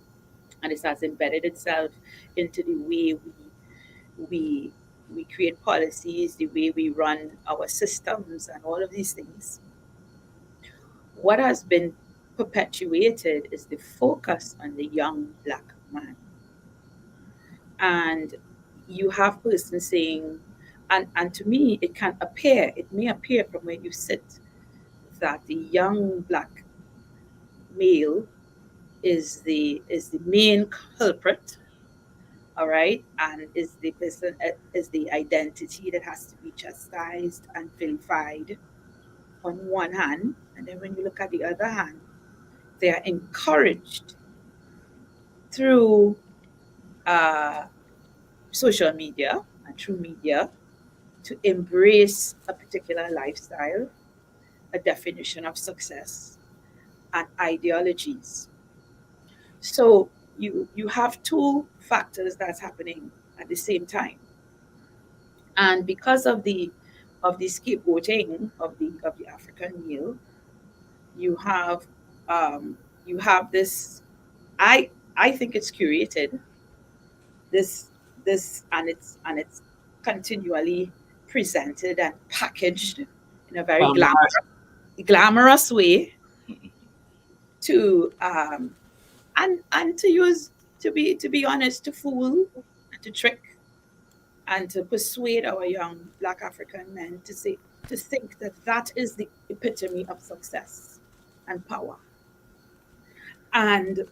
S5: and it has embedded itself into the way we we create policies, the way we run our systems, and all of these things. What has been perpetuated is the focus on the young black man. And you have persons saying, and to me, it may appear from where you sit that the young black male is the main culprit, all right, and is the identity that has to be chastised and vilified on one hand, and then when you look at the other hand, they are encouraged through uh, social media and through media to embrace a particular lifestyle, a definition of success, and ideologies. So you have two factors that's happening at the same time, and because of the scapegoating of the African male, you have you have this. I think it's curated, this and it's continually presented and packaged in a very glamorous way to and to use, to be honest, to fool and to trick and to persuade our young black African men to think that that is the epitome of success and power. And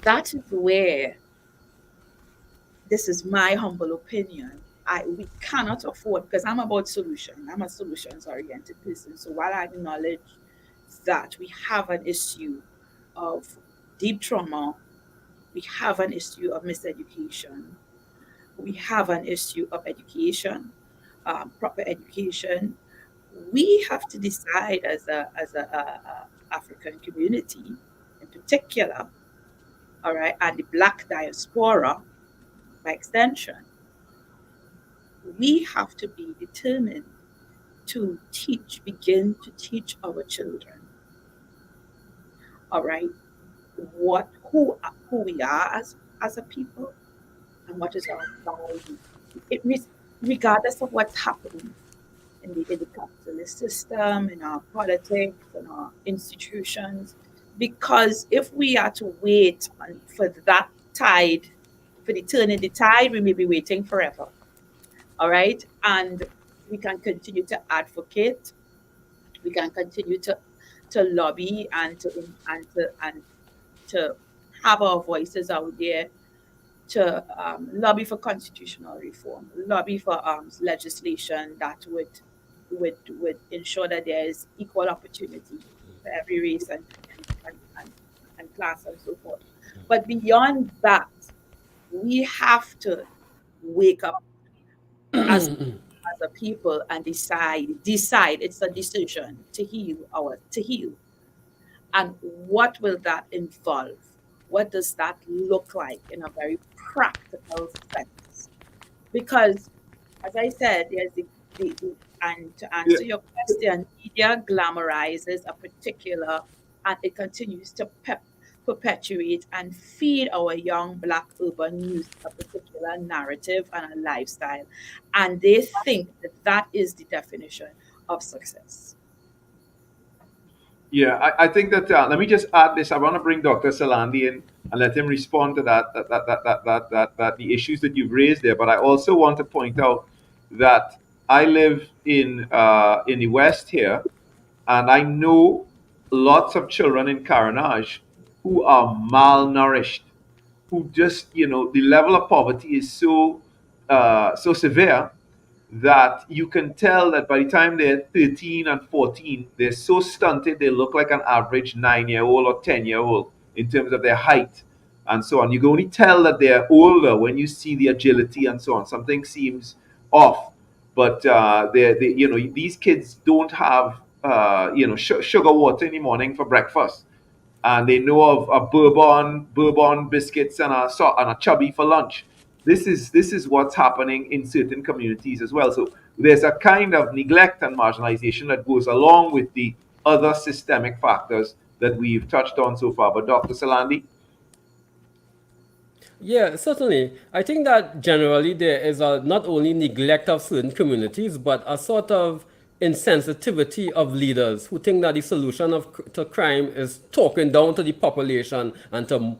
S5: that is where, this is my humble opinion, we cannot afford, because I'm about solution. I'm a solutions oriented person. So while I acknowledge that we have an issue of deep trauma, we have an issue of miseducation, we have an issue of education, proper education. We have to decide as a African community, in particular, all right, and the Black diaspora by extension, we have to be determined to begin to teach our children, all right, who we are as a people and what is our value. It regardless of what's happening, in the capitalist system, in our politics, in our institutions. Because if we are to wait for that tide, for the turn in the tide, we may be waiting forever. All right. And we can continue to advocate, we can continue to lobby and to have our voices out there, to lobby for constitutional reform, lobby for legislation that would ensure that there is equal opportunity for every race and class and so forth. But beyond that, we have to wake up as a people and decide. It's a decision to heal. And what will that involve? What does that look like in a very practical sense? Because, as I said, there's and to
S3: Yeah,
S5: answer your question, media glamorizes a particular, and it continues to perpetuate and feed our young Black urban youth a particular narrative and a lifestyle. And they think that that is the definition of success.
S3: yeah. I think that let me just add this. I want to bring Dr. Salandi in and let him respond to that the issues that you've raised there. But I also want to point out that I live in the West here, and I know lots of children in Carenage who are malnourished, who just, the level of poverty is so severe that you can tell that by the time they're 13 and 14, they're so stunted they look like an average 9-year-old or 10-year-old in terms of their height and so on. You can only tell that they're older when you see the agility and so on. Something seems off, but these kids don't have sugar water in the morning for breakfast, and they know of a bourbon biscuits and a chubby for lunch. This is what's happening in certain communities as well. So there's a kind of neglect and marginalization that goes along with the other systemic factors that we've touched on so far. But Dr. Salandi?
S4: Yeah, certainly. I think that generally there is a not only neglect of certain communities, but a sort of insensitivity of leaders who think that the solution to crime is talking down to the population and to,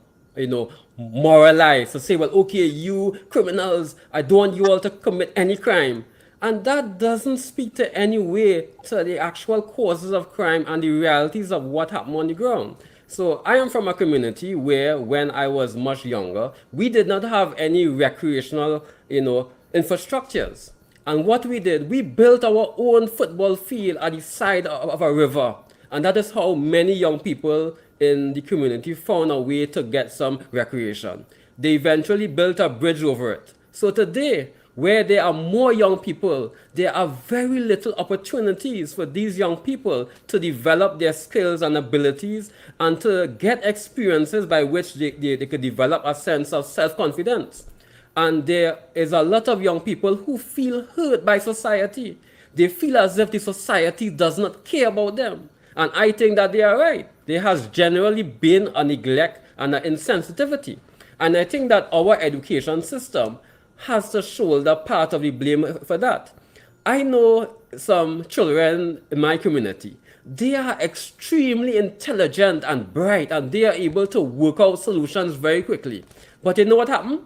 S4: moralize, to say, well, okay, you criminals, I don't want you all to commit any crime. And that doesn't speak to any way to the actual causes of crime and the realities of what happened on the ground. So I am from a community where when I was much younger, we did not have any recreational, infrastructures. And what we did, we built our own football field at the side of a river. And that is how many young people in the community found a way to get some recreation. They eventually built a bridge over it. So today, where there are more young people, there are very little opportunities for these young people to develop their skills and abilities and to get experiences by which they could develop a sense of self-confidence. And there is a lot of young people who feel hurt by society. They feel as if the society does not care about them. And I think that they are right. There has generally been a neglect and an insensitivity. And I think that our education system has to shoulder part of the blame for that. I know some children in my community. They are extremely intelligent and bright, and they are able to work out solutions very quickly. But you know what happened?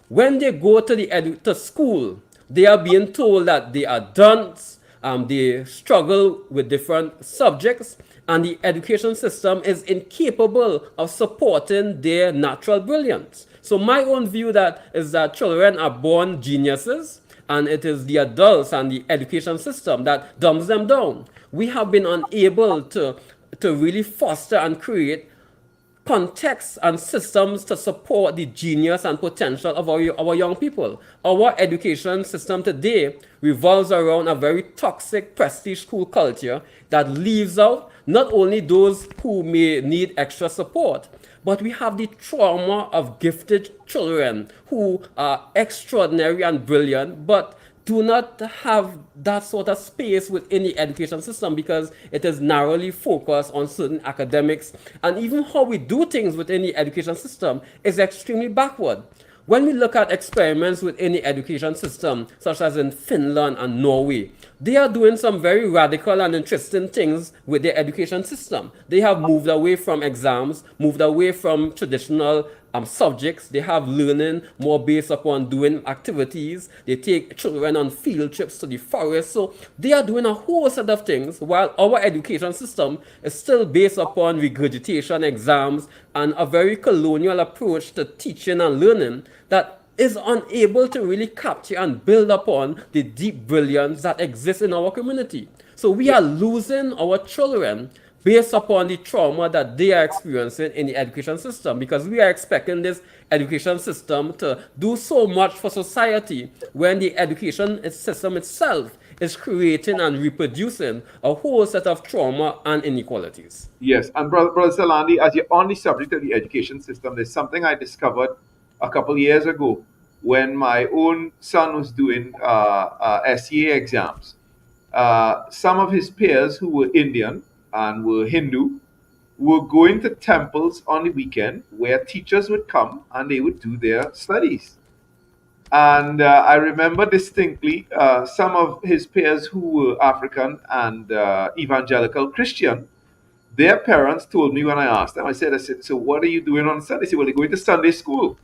S4: When they go to school, they are being told that they are dunce, they struggle with different subjects, and the education system is incapable of supporting their natural brilliance. So my own view that is that children are born geniuses, and it is the adults and the education system that dumbs them down. We have been unable to really foster and create contexts and systems to support the genius and potential of our young people. Our education system today revolves around a very toxic prestige school culture that leaves out not only those who may need extra support, but we have the trauma of gifted children who are extraordinary and brilliant, but do not have that sort of space within the education system because it is narrowly focused on certain academics. And even how we do things within the education system is extremely backward. When we look at experiments with any education system, such as in Finland and Norway, they are doing some very radical and interesting things with their education system. They have moved away from exams, moved away from traditional subjects. They have learning more based upon doing activities. They take children on field trips to the forest. So they are doing a whole set of things while our education system is still based upon regurgitation exams and a very colonial approach to teaching and learning that is unable to really capture and build upon the deep brilliance that exists in our community. So we are losing our children based upon the trauma that they are experiencing in the education system, because we are expecting this education system to do so much for society when the education system itself is creating and reproducing a whole set of trauma and inequalities.
S3: Yes, and Brother Salandi, as you're on the subject of the education system, there's something I discovered a couple years ago when my own son was doing SEA exams. Some of his peers who were Indian and were Hindu were going to temples on the weekend where teachers would come and they would do their studies. And I remember distinctly some of his peers who were African and evangelical Christian. Their parents told me when I asked them, I said, so what are you doing on Sunday? They said, well, they're going to Sunday school.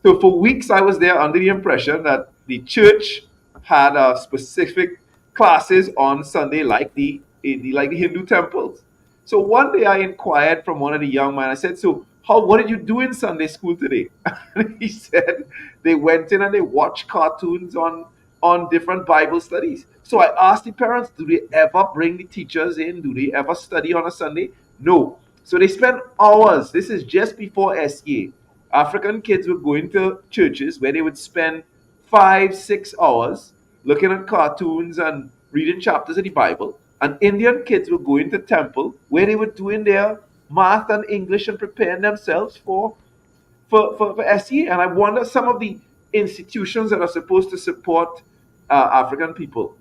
S3: So for weeks, I was there under the impression that the church had specific classes on Sunday, like the Hindu temples. So one day I inquired from one of the young men. I said, "So what did you do in Sunday school today?" And he said they went in and they watched cartoons on different Bible studies. So I asked the parents, "Do they ever bring the teachers in? Do they ever study on a Sunday?" No. So they spent hours. This is just before SEA. African kids were going to churches where they would spend 5, 6 hours looking at cartoons and reading chapters of the Bible. And Indian kids were going to temple where they were doing their math and English and preparing themselves for SE. And I wonder some of the institutions that are supposed to support African people.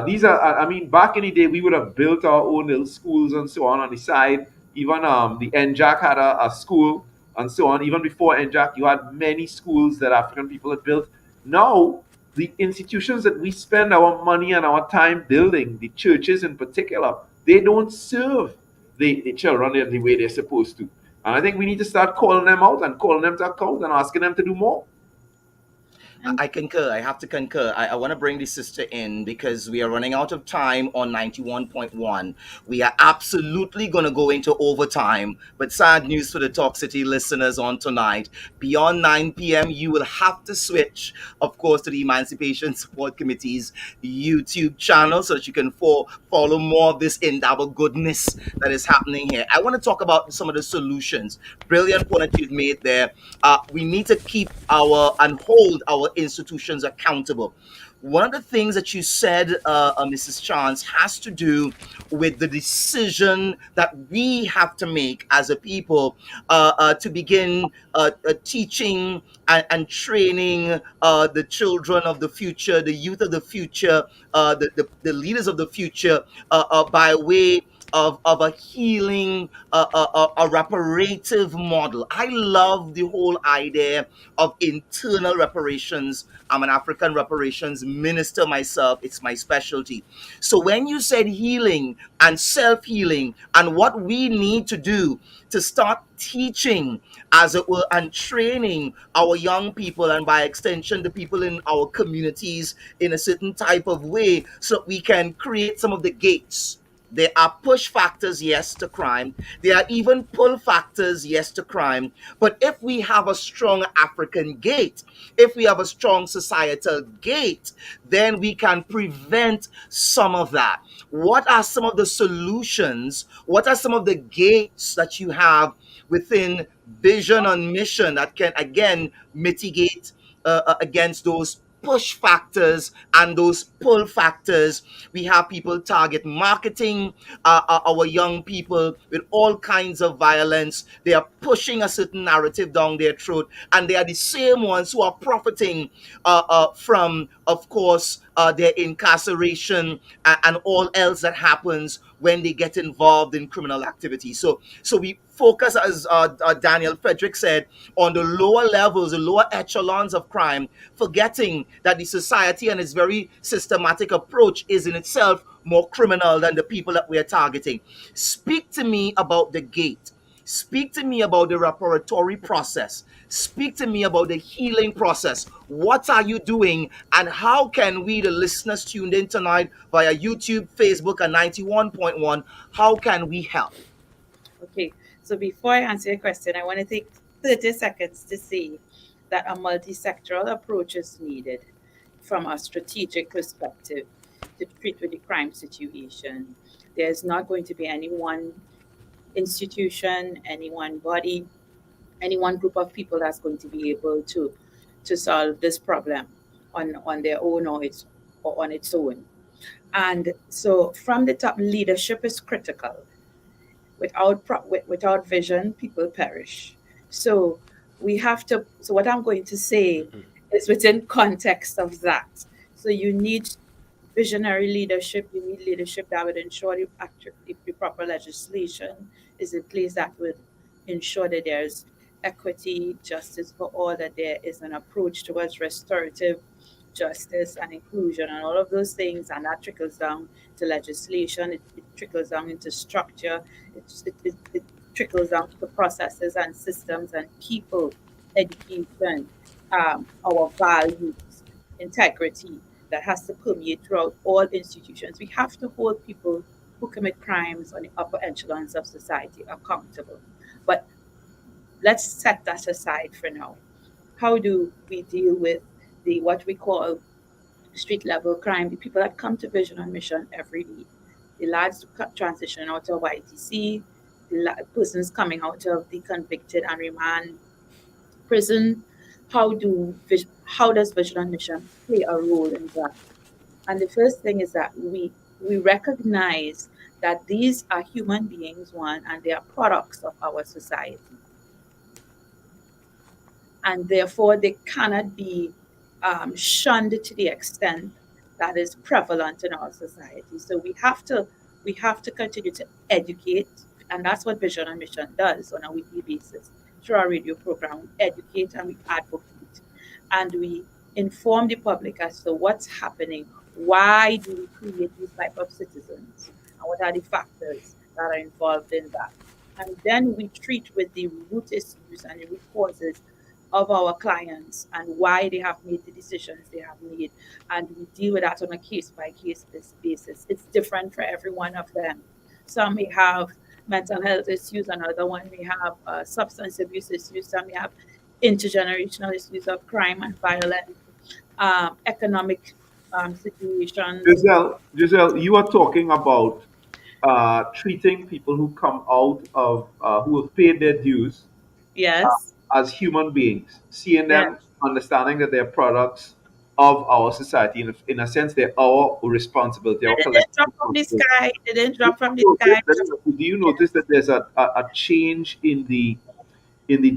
S3: These are, I mean, back in the day, we would have built our own little schools and so on the side. Even the NJAC had a school and so on. Even before NJAC, you had many schools that African people had built. Now, the institutions that we spend our money and our time building, the churches in particular, they don't serve the children the way they're supposed to. And I think we need to start calling them out and calling them to account and asking them to do more.
S2: I concur. I have to concur. I want to bring the sister in because we are running out of time on 91.1. We are absolutely going to go into overtime, but sad news for the Talk City listeners on tonight. Beyond 9 p.m., you will have to switch, of course, to the Emancipation Support Committee's YouTube channel so that you can follow more of this Indaba goodness that is happening here. I want to talk about some of the solutions. Brilliant point that you've made there. We need to keep and hold our institutions accountable. One of the things that you said, Mrs. Chance, has to do with the decision that we have to make as a people to begin teaching and training the children of the future, the youth of the future, the leaders of the future by way of a healing, a reparative model. I love the whole idea of internal reparations. I'm an African reparations minister myself. It's my specialty. So when you said healing and self-healing and what we need to do to start teaching, as it were, and training our young people and by extension the people in our communities in a certain type of way so we can create some of the gates. There are push factors, yes, to crime. There are even pull factors, yes, to crime. But if we have a strong African gate, if we have a strong societal gate, then we can prevent some of that. What are some of the solutions? What are some of the gates that you have within vision and mission that can, again, mitigate against those push factors and those pull factors? We have people target marketing our young people with all kinds of violence. They are pushing a certain narrative down their throat, and they are the same ones who are profiting from, of course, their incarceration, and all else that happens when they get involved in criminal activity. So we focus, as Daniel Frederick said, on the lower levels, the lower echelons of crime, forgetting that the society and its very systematic approach is in itself more criminal than the people that we are targeting. Speak to me about the gate. Speak to me about the reparatory process. Speak to me about the healing process. What are you doing? And how can we, the listeners tuned in tonight via YouTube, Facebook, and 91.1, how can we help?
S5: Okay, so before I answer your question, I want to take 30 seconds to say that a multi-sectoral approach is needed from a strategic perspective to treat with the crime situation. There's not going to be any one institution, any one body, any one group of people that's going to be able to solve this problem on their own or on its own. And so from the top, leadership is critical. Without vision, people perish. So we have to. So what I'm going to say is within context of that. So you need visionary leadership. You need leadership that would ensure the proper legislation is in place that would ensure that there's equity, justice for all, that there is an approach towards restorative justice and inclusion and all of those things, and that trickles down to legislation, it trickles down into structure, it trickles down to processes and systems and people, education, our values, integrity that has to permeate throughout all institutions. We have to hold people who commit crimes on the upper echelons of society accountable. But let's set that aside for now. How do we deal with the what we call street level crime, the people that come to Vision on Mission every day, the lads transition out of YTC, the persons coming out of the convicted and remand prison? How does Vision on Mission play a role in that? And the first thing is that we recognize that these are human beings, one, and they are products of our society, and therefore they cannot be shunned to the extent that is prevalent in our society. So we have to continue to educate, and that's what Vision and Mission does on a weekly basis through our radio program. We educate and we advocate, and we inform the public as to what's happening. Why do we create these type of citizens, and what are the factors that are involved in that? And then we treat with the root issues and the root causes of our clients and why they have made the decisions they have made. And we deal with that on a case by case basis. It's different for every one of them. Some may have mental health issues, another one may have substance abuse issues, some may have intergenerational issues of crime and violence, economic situations.
S3: Giselle, you are talking about treating people who come out of who have paid their dues
S5: Yes,
S3: as human beings, seeing
S5: yes.
S3: them, understanding that they're products of our society. In a sense, they're our responsibility, our
S5: It didn't
S3: collective
S5: drop from the
S3: responsibility.
S5: sky. It didn't drop from the
S3: Do
S5: sky.
S3: you
S5: Yes.
S3: notice that there's a change in the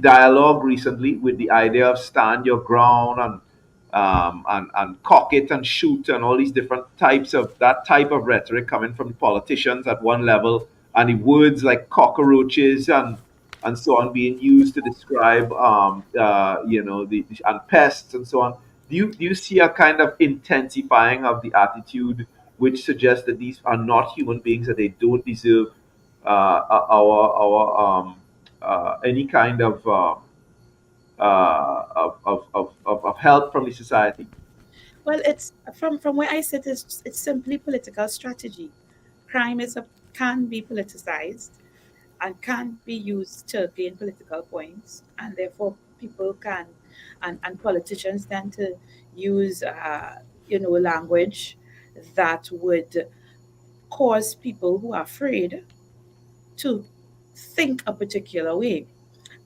S3: dialogue recently with the idea of stand your ground and cock it and shoot and all these different types of that type of rhetoric coming from the politicians at one level, and the words like cockroaches and so on being used to describe the and pests and so on. Do you see a kind of intensifying of the attitude which suggests that these are not human beings, that they don't deserve our any kind of help from the society?
S5: Well, it's from where I sit, it's simply political strategy. Crime can be politicized and can be used to gain political points, and therefore people can and politicians tend to use language that would cause people who are afraid to think a particular way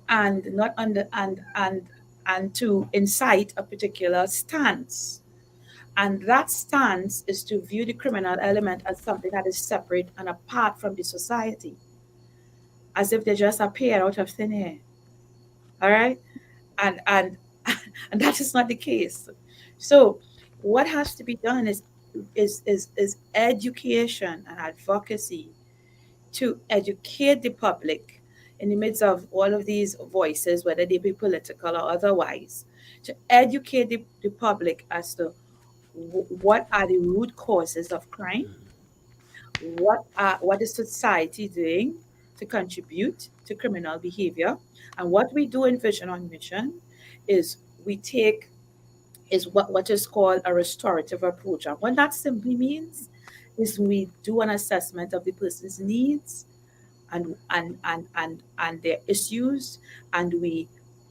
S5: and not under and to incite a particular stance. And that stance is to view the criminal element as something that is separate and apart from the society, as if they just appear out of thin air. All right, and and that is not the case. So What has to be done is education and advocacy to educate the public in the midst of all of these voices, whether they be political or otherwise, to educate the public as to what are the root causes of crime, what is society doing to contribute to criminal behavior, and what we do in Vision on Mission is we take is what is called a restorative approach. And what that simply means is we do an assessment of the person's needs and their issues, and we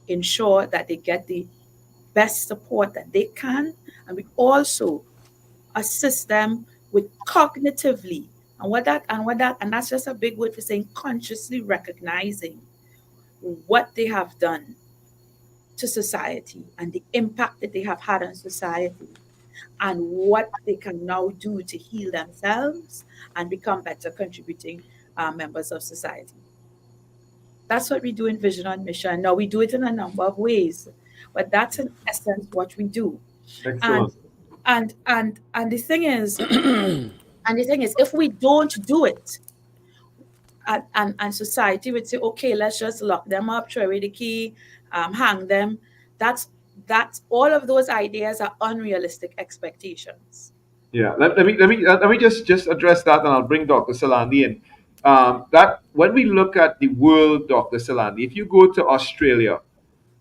S5: ensure that they get the best support that they can, and we also assist them with cognitively, and that's just a big word for saying consciously recognizing what they have done to society and the impact that they have had on society, and what they can now do to heal themselves and become better contributing members of society. That's what we do in Vision on Mission. Now, we do it in a number of ways, but that's in essence what we do. And
S3: Excellent.
S5: and the thing is, if we don't do it, and society would say, okay, let's just lock them up, throw away the key, hang them. That's that's all of those ideas are unrealistic expectations.
S3: Yeah, let me just address that, and I'll bring Dr. Salandi in. That when we look at the world, Dr. Salandi, if you go to Australia,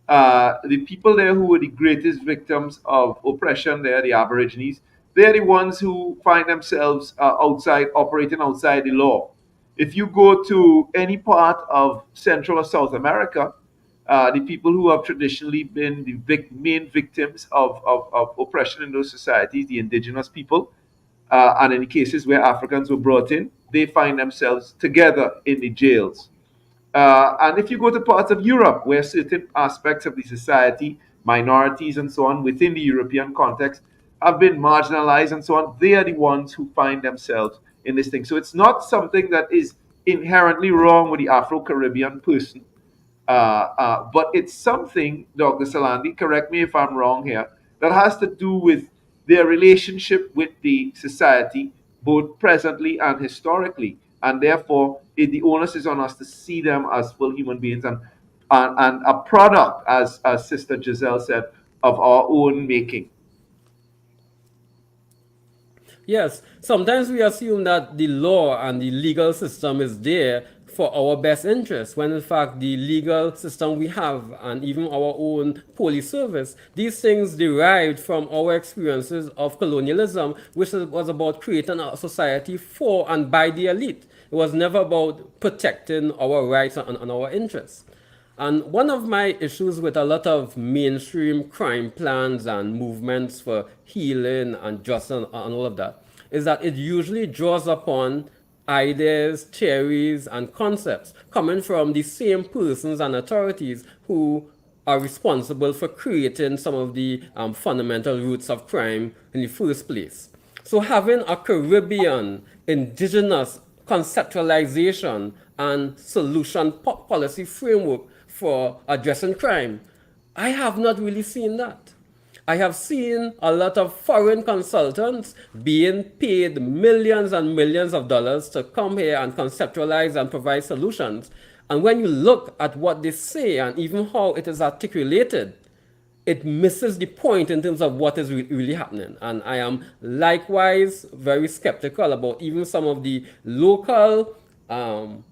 S3: the people there who were the greatest victims of oppression there, the Aborigines, they're the ones who find themselves operating outside the law. If you go to any part of Central or South America, the people who have traditionally been the main victims of oppression in those societies, the indigenous people, and in the cases where Africans were brought in, they find themselves together in the jails. And if you go to parts of Europe where certain aspects of the society, minorities and so on, within the European context, have been marginalized and so on, they are the ones who find themselves in this thing. So it's not something that is inherently wrong with the Afro Caribbean person, but it's something, Dr. Salandi, correct me if I'm wrong here, that has to do with their relationship with the society, both presently and historically. And therefore, the onus is on us to see them as full human beings and a product, as Sister Giselle said, of our own making.
S4: Yes, sometimes we assume that the law and the legal system is there for our best interest, when in fact the legal system we have and even our own police service, these things derived from our experiences of colonialism, which was about creating a society for and by the elite. It was never about protecting our rights and our interests. And one of my issues with a lot of mainstream crime plans and movements for healing and justice and all of that is that it usually draws upon ideas, theories, and concepts coming from the same persons and authorities who are responsible for creating some of the fundamental roots of crime in the first place. So having a Caribbean indigenous conceptualization and solution policy framework for addressing crime, I have not really seen that. I have seen a lot of foreign consultants being paid millions and millions of dollars to come here and conceptualize and provide solutions. And when you look at what they say and even how it is articulated, it misses the point in terms of what is really happening. And I am likewise very skeptical about even some of the local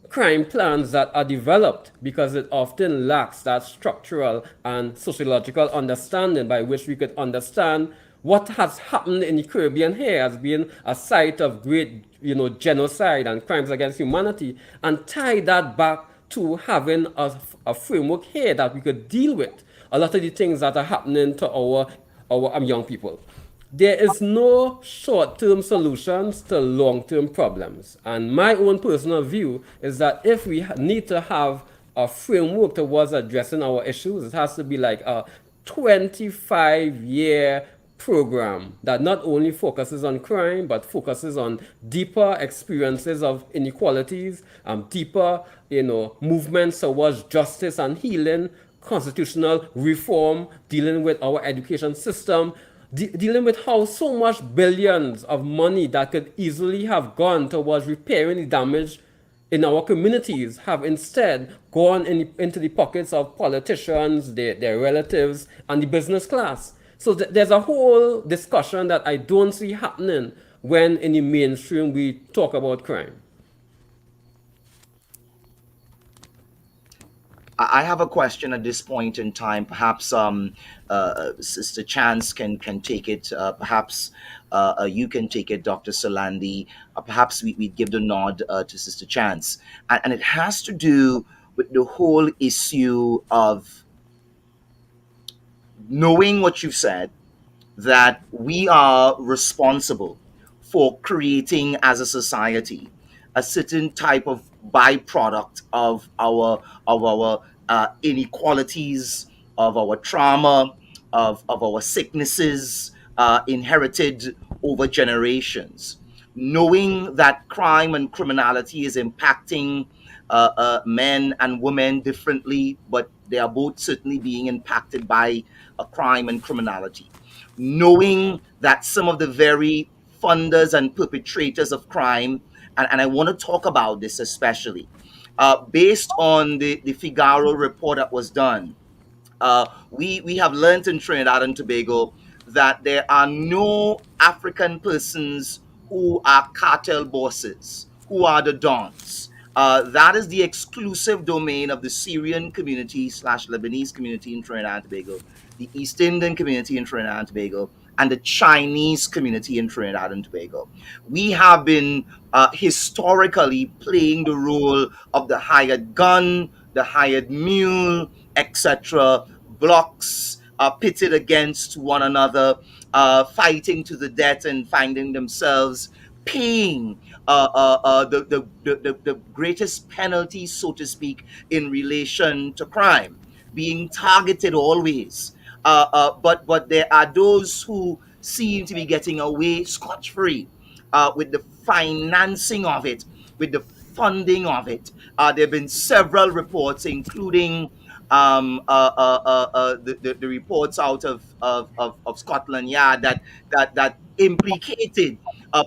S4: crime plans that are developed because it often lacks that structural and sociological understanding by which we could understand what has happened in the Caribbean here as being a site of great, genocide and crimes against humanity, and tie that back to having a framework here that we could deal with a lot of the things that are happening to our young people. There is no short-term solutions to long-term problems. And my own personal view is that if we need to have a framework towards addressing our issues, it has to be like a 25-year program that not only focuses on crime but focuses on deeper experiences of inequalities, deeper movements towards justice and healing, constitutional reform, dealing with our education system, dealing with how so much billions of money that could easily have gone towards repairing the damage in our communities have instead gone into the pockets of politicians, their relatives, and the business class. So there's a whole discussion that I don't see happening when in the mainstream we talk about crime.
S2: I have a question at this point in time. Perhaps Sister Chance can take it. Perhaps you can take it, Dr. Solandi. Perhaps we give the nod to Sister Chance, and it has to do with the whole issue of knowing what you've said, that we are responsible for creating as a society a certain type of byproduct of our inequalities, of our trauma, of our sicknesses inherited over generations. Knowing that crime and criminality is impacting men and women differently, but they are both certainly being impacted by crime and criminality. Knowing that some of the very funders and perpetrators of crime, and I want to talk about this especially, based on the Figaro report that was done, we have learned in Trinidad and Tobago that there are no African persons who are cartel bosses, who are the dons. That is the exclusive domain of the Syrian community slash Lebanese community in Trinidad and Tobago, the East Indian community in Trinidad and Tobago, and the Chinese community in Trinidad and Tobago. We have been historically playing the role of the hired gun, the hired mule, etc., blocks pitted against one another, fighting to the death and finding themselves paying the greatest penalty, so to speak, in relation to crime, being targeted always. But there are those who seem to be getting away scot free with the financing of it, with the funding of it. There have been several reports, including the reports out of Scotland Yard that implicated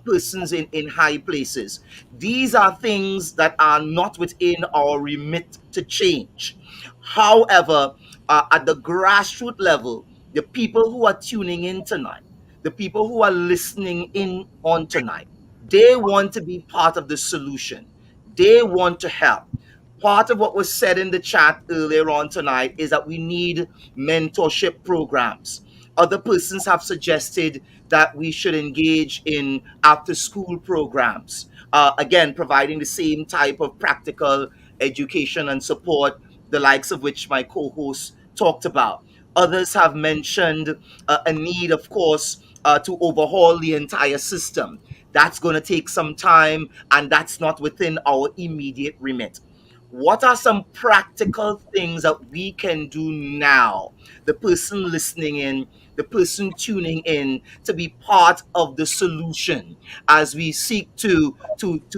S2: persons in high places. These are things that are not within our remit to change. However, at the grassroots level, the people who are tuning in tonight, the people who are listening in on tonight, they want to be part of the solution. They want to help. Part of what was said in the chat earlier on tonight is that we need mentorship programs. Other persons have suggested that we should engage in after school programs. Again, providing the same type of practical education and support, the likes of which my co host talked about. Others have mentioned a need, of course, to overhaul the entire system. That's going to take some time, and that's not within our immediate remit. What are some practical things that we can do now? The person listening in, the person tuning in, to be part of the solution as we seek to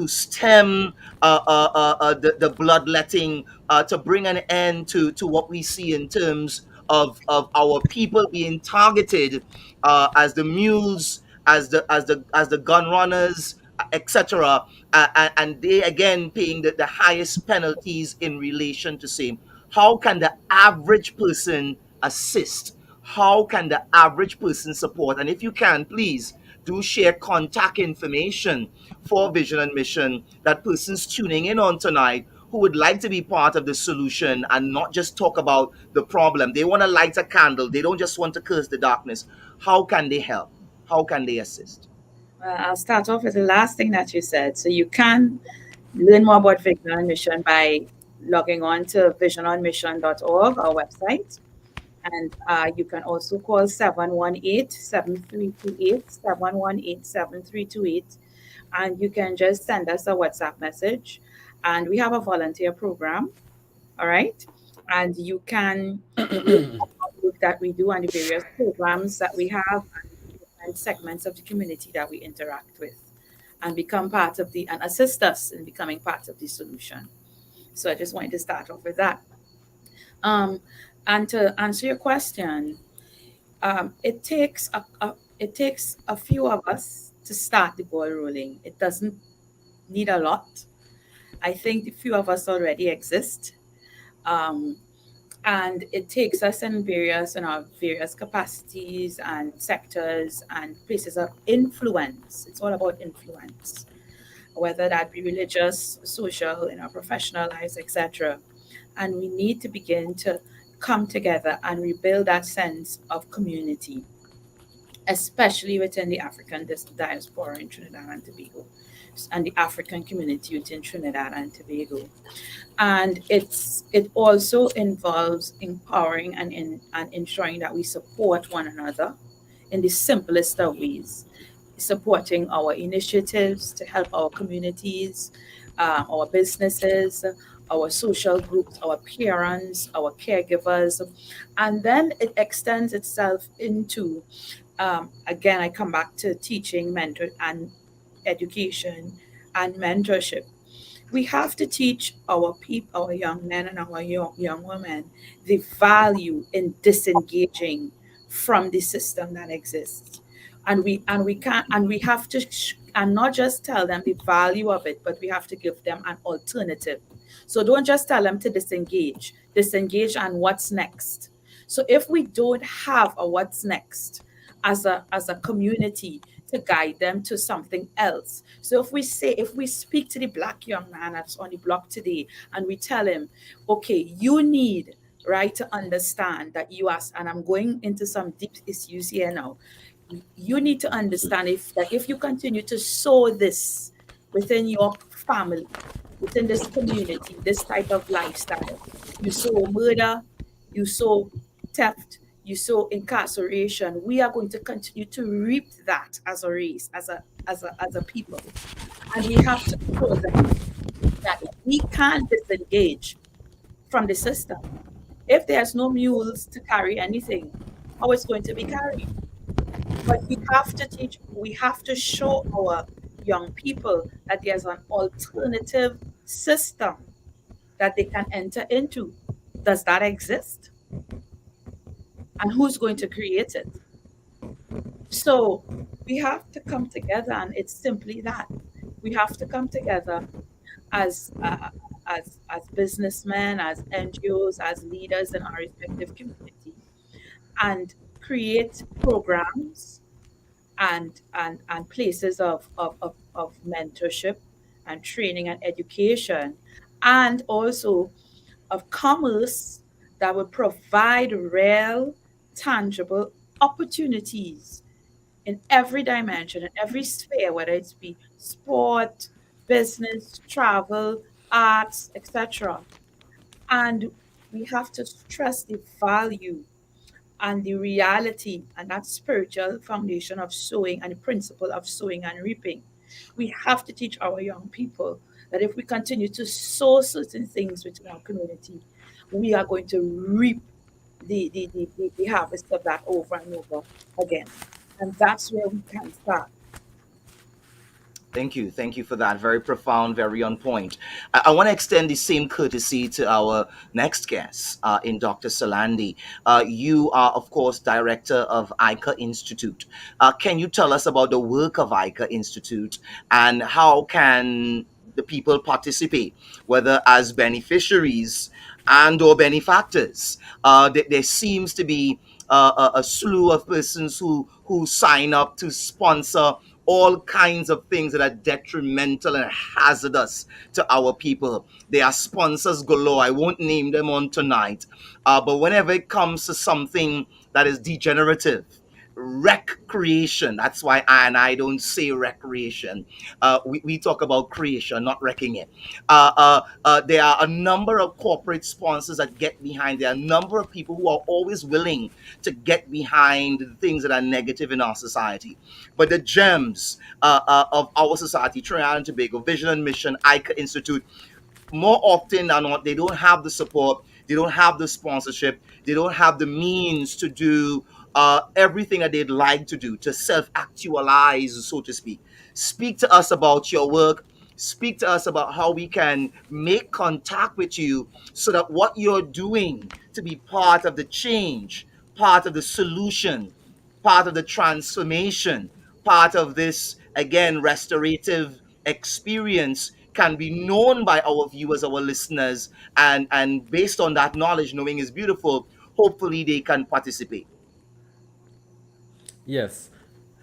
S2: stem the bloodletting, to bring an end to what we see in terms of our people being targeted as the mules, as the gun runners, etc., and they again paying the highest penalties in relation to same. How can the average person assist? How can the average person support? And if you can, please do share contact information for Vision and Mission, that persons tuning in on tonight who would like to be part of the solution and not just talk about the problem. They want to light a candle. They don't just want to curse the darkness. How can they help? How can they assist?
S5: I'll start off with the last thing that you said. So you can learn more about Vision on Mission by logging on to visiononmission.org, our website. And you can also call 718-7328. And you can just send us a WhatsApp message. And we have a volunteer program, all right? And you can look that we do and the various programs that we have and different segments of the community that we interact with and become part of and assist us in becoming part of the solution. So I just wanted to start off with that. And to answer your question, It takes a few of us to start the ball rolling. It doesn't need a lot. I think the few of us already exist. Um, and it takes us in our various capacities and sectors and places of influence. It's all about influence, whether that be religious, social, in our professional lives, etc. And we need to begin to come together and rebuild that sense of community, especially within the African diaspora in Trinidad and Tobago and the African community within Trinidad and Tobago. And it also involves empowering and ensuring that we support one another in the simplest of ways, supporting our initiatives to help our communities, our businesses, our social groups, our parents, our caregivers. And then it extends itself into, again, I come back to teaching, mentor, and education and mentorship. We have to teach our people, our young men and our young women, the value in disengaging from the system that exists. And we can't and we have to and not just tell them the value of it, but we have to give them an alternative. So don't just tell them to disengage and what's next. So if we don't have a what's next as a community to guide them to something else. So if we speak to the black young man that's on the block today and we tell him, okay, you need, right, to understand that you ask, and I'm going into some deep issues here now. You need to understand if you continue to sow this within your family, within this community, this type of lifestyle, you sow murder, you sow theft, you sow incarceration. We are going to continue to reap that as a race, as a people. And we have to show them that we can disengage from the system. If there's no mules to carry anything, how it's going to be carried? But we have to show our young people that there's an alternative system that they can enter into. Does that exist? And who's going to create it? So we have to come together, and it's simply that. We have to come together as as businessmen, as NGOs, as leaders in our respective community, and create programs and places of mentorship and training and education, and also of commerce that will provide real, tangible opportunities in every dimension, in every sphere, whether it's be sport, business, travel, arts, etc. And we have to stress the value and the reality and that spiritual foundation of sowing and the principle of sowing and reaping. We have to teach our young people that if we continue to sow certain things within our community, we are going to reap the harvest of that over and over again. And that's where we can start.
S2: Thank you. Thank you for that. Very profound, very on point. I want to extend the same courtesy to our next guest, in Dr. Salandi. You are, of course, director of ICA Institute. Can you tell us about the work of ICA Institute and how can the people participate, whether as beneficiaries and or benefactors? There seems to be a slew of persons who sign up to sponsor all kinds of things that are detrimental and hazardous to our people. They are sponsors galore. I won't name them on tonight. But whenever it comes to something that is degenerative, recreation, that's why I don't say recreation. We talk about creation, not wrecking it. There are a number of corporate sponsors that get behind. There are a number of people who are always willing to get behind the things that are negative in our society. But the gems of our society, Trinidad and Tobago, Vision and Mission, ICA Institute, more often than not, they don't have the support, they don't have the sponsorship, they don't have the means to do everything that they'd like to do, to self actualize, so to speak. Speak to us about your work. Speak to us about how we can make contact with you so that what you're doing to be part of the change, part of the solution, part of the transformation, part of this, again, restorative experience can be known by our viewers, our listeners, and based on that knowledge, knowing is beautiful, hopefully they can participate.
S4: Yes.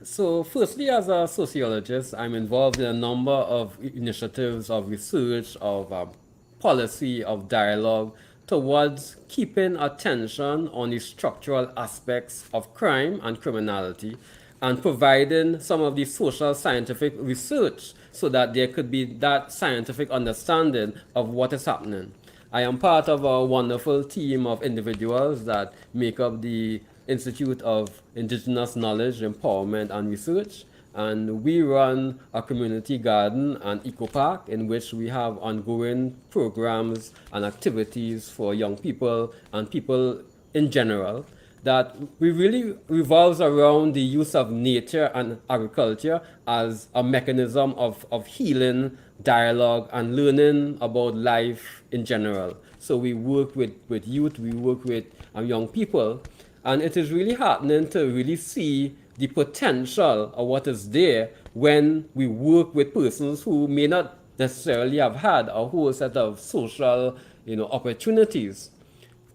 S4: So, firstly, as a sociologist, I'm involved in a number of initiatives of research, of policy, of dialogue towards keeping attention on the structural aspects of crime and criminality and providing some of the social scientific research so that there could be that scientific understanding of what is happening. I am part of a wonderful team of individuals that make up the Institute of Indigenous Knowledge, Empowerment and Research. And we run a community garden and eco park in which we have ongoing programs and activities for young people and people in general that we really revolves around the use of nature and agriculture as a mechanism of healing, dialogue, and learning about life in general. So we work with youth, we work with young people, and it is really heartening to really see the potential of what is there when we work with persons who may not necessarily have had a whole set of social, opportunities.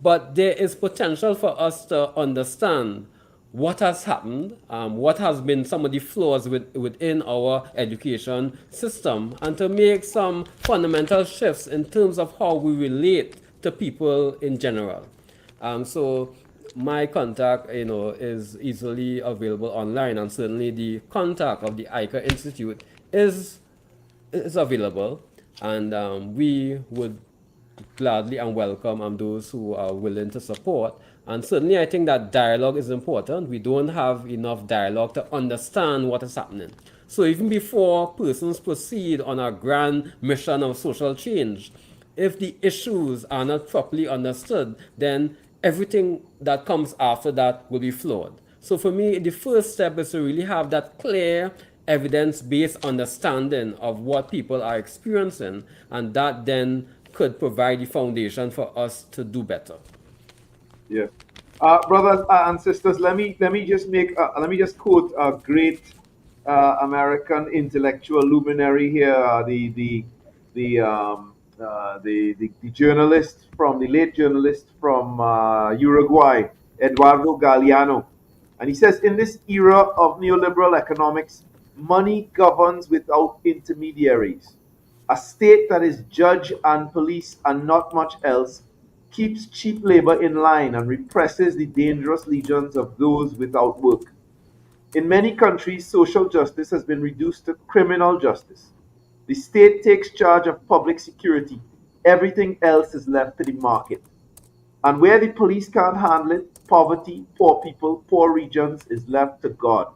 S4: But there is potential for us to understand what has happened, what has been some of the flaws within our education system, and to make some fundamental shifts in terms of how we relate to people in general. So my contact, is easily available online, and certainly the contact of the ICA Institute is available, and we would gladly and welcome those who are willing to support. And certainly, I think that dialogue is important. We don't have enough dialogue to understand what is happening. So, even before persons proceed on a grand mission of social change, if the issues are not properly understood, then everything that comes after that will be flawed. So for me, the first step is to really have that clear evidence-based understanding of what people are experiencing, and that then could provide the foundation for us to do better.
S3: Yeah. Brothers and sisters, let me just quote a great American intellectual luminary here, the journalist from the late journalist from Uruguay, Eduardo Galeano, and he says, in this era of neoliberal economics, money governs without intermediaries. A state that is judge and police and not much else keeps cheap labor in line and represses the dangerous legions of those without work. In many countries, social justice has been reduced to criminal justice. The state takes charge of public security. Everything else is left to the market. And where the police can't handle it, poverty, poor people, poor regions is left to God.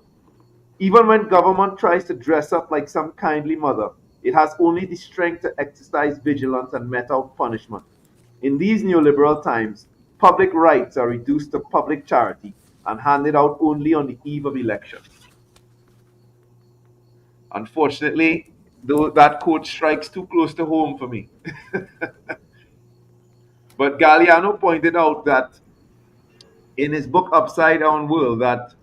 S3: Even when government tries to dress up like some kindly mother, it has only the strength to exercise vigilance and mete out punishment. In these neoliberal times, public rights are reduced to public charity and handed out only on the eve of elections. Unfortunately, though that quote strikes too close to home for me. But Galliano pointed out that in his book Upside Down World that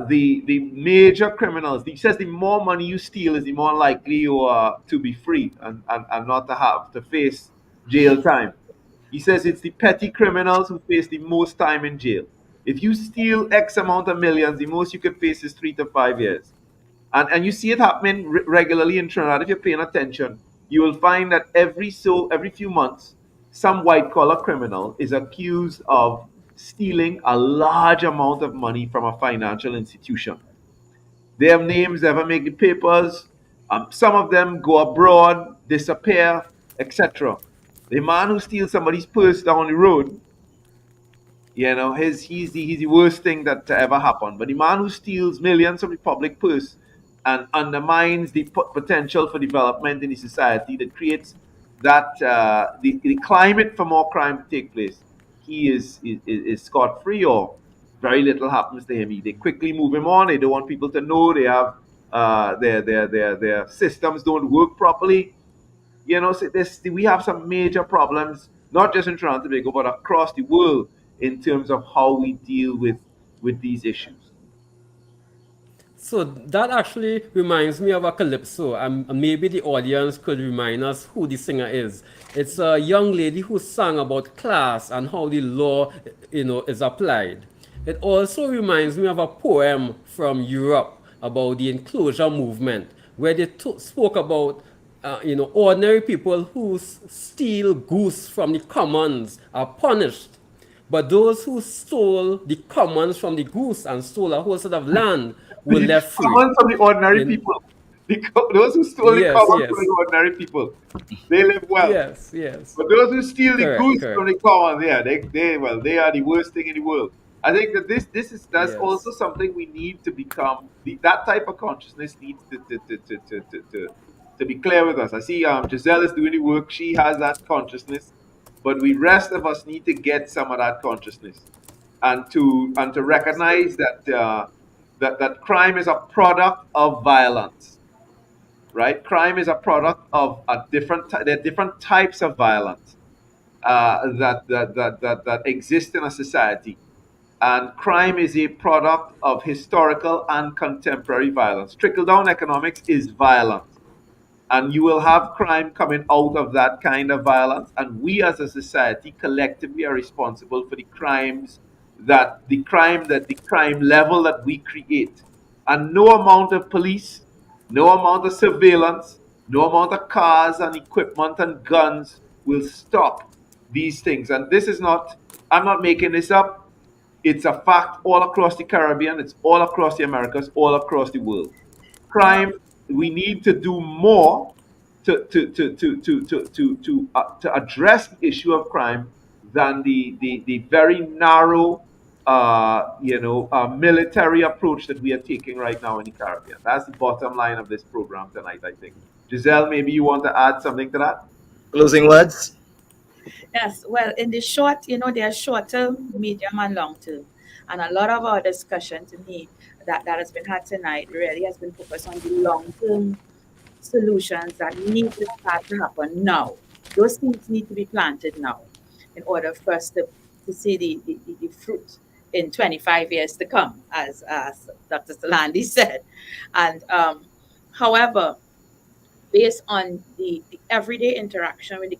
S3: the major criminals, he says the more money you steal is the more likely you are to be free and not to have to face jail time. He says it's the petty criminals who face the most time in jail. If you steal X amount of millions, the most you could face is 3 to 5 years. And you see it happening regularly in Trinidad. If you're paying attention, you will find that every few months, some white collar criminal is accused of stealing a large amount of money from a financial institution. Their names never make the papers. Some of them go abroad, disappear, etc. The man who steals somebody's purse down the road, he's the worst thing that to ever happen. But the man who steals millions from the public purse and undermines the potential for development in the society that creates the climate for more crime to take place, he is scot free, or very little happens to him. They quickly move him on. They don't want people to know. They have their systems don't work properly. So we have some major problems, not just in Trinidad and Tobago, but across the world, in terms of how we deal with these issues.
S4: So that actually reminds me of a calypso, and maybe the audience could remind us who the singer is. It's a young lady who sang about class and how the law, is applied. It also reminds me of a poem from Europe about the enclosure movement, where they spoke about, ordinary people who steal goose from the commons are punished, but those who stole the commons from the goose and stole a whole set of land were
S3: The
S4: left free.
S3: commons of the ordinary
S4: In,
S3: people, those who stole the
S4: yes,
S3: commons from
S4: yes,
S3: the ordinary people, they live well.
S4: yes, yes.
S3: But those who steal the
S4: Correct,
S3: goose from
S4: correct.
S3: the commons, yeah, they are the worst thing in the world. I think that that's
S4: Yes,
S3: also something we need to become. That type of consciousness needs to be clear with us. I see Giselle is doing the work; she has that consciousness, but we rest of us need to get some of that consciousness, and to recognize that crime is a product of violence, right? Crime is a product of there are different types of violence that exist in a society. And crime is a product of historical and contemporary violence. Trickle down economics is violence. And you will have crime coming out of that kind of violence. And we as a society collectively are responsible for the crime level that we create. And no amount of police, no amount of surveillance, no amount of cars and equipment and guns will stop these things. And this is not, I'm not making this up. It's a fact all across the Caribbean, it's all across the Americas, all across the world. Crime, we need to do more to address the issue of crime than the very narrow military approach that we are taking right now in the Caribbean. That's the bottom line of this program tonight, I think. Giselle, maybe you want to add something to that?
S2: Closing words?
S5: Yes, well, in the short, there are short term, medium, and long term. And a lot of our discussion to me that has been had tonight really has been focused on the long term solutions that need to start to happen now. Those seeds need to be planted now in order for us to see the fruit in 25 years to come, as Dr. Salandi said. And however, based on the everyday interaction with the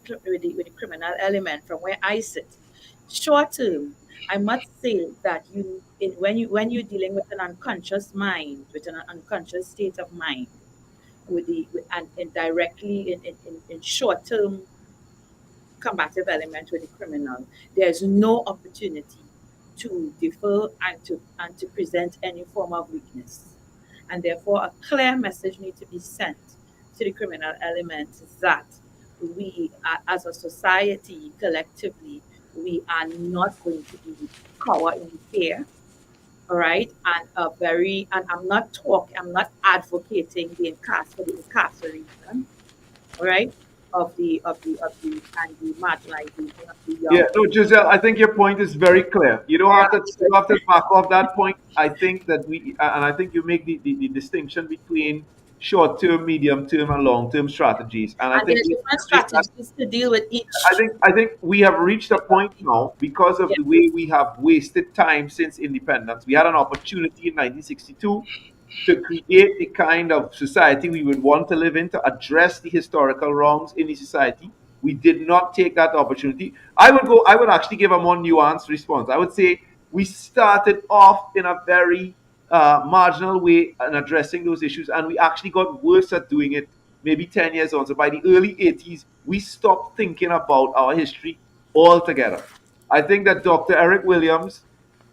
S5: criminal element from where I sit, short term, I must say that when you're dealing with an unconscious mind, with an unconscious state of mind, and directly in short term combative element with the criminal, there's no opportunity to defer and to present any form of weakness. And therefore, a clear message needs to be sent to the criminal element that we, as a society, collectively, we are not going to be cower in fear. All right, and I'm not advocating for the incarceration, all right, and the marginalization of the
S3: Yeah,
S5: young.
S3: no, Giselle, I think your point is very clear. You don't have to back off that point. I think that and I think you make the distinction between short term, medium term, and long term strategies. And
S5: And there's different strategies to deal with each.
S3: I think we have reached a point now because of
S5: Yeah.
S3: the way we have wasted time since independence. We had an opportunity in 1962 to create the kind of society we would want to live in, to address the historical wrongs in the society. We did not take that opportunity. I would actually give a more nuanced response. I would say we started off in a very marginal way in addressing those issues, and we actually got worse at doing it maybe 10 years on. So by the early 80s, we stopped thinking about our history altogether. I think that Dr. Eric Williams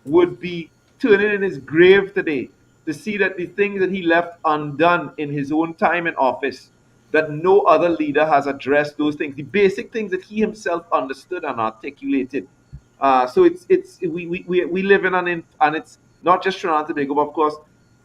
S3: would be turning in his grave today to see that the things that he left undone in his own time in office, that no other leader has addressed those things, the basic things that he himself understood and articulated. So we live in and it's not just Trinidad and Tobago, but of course,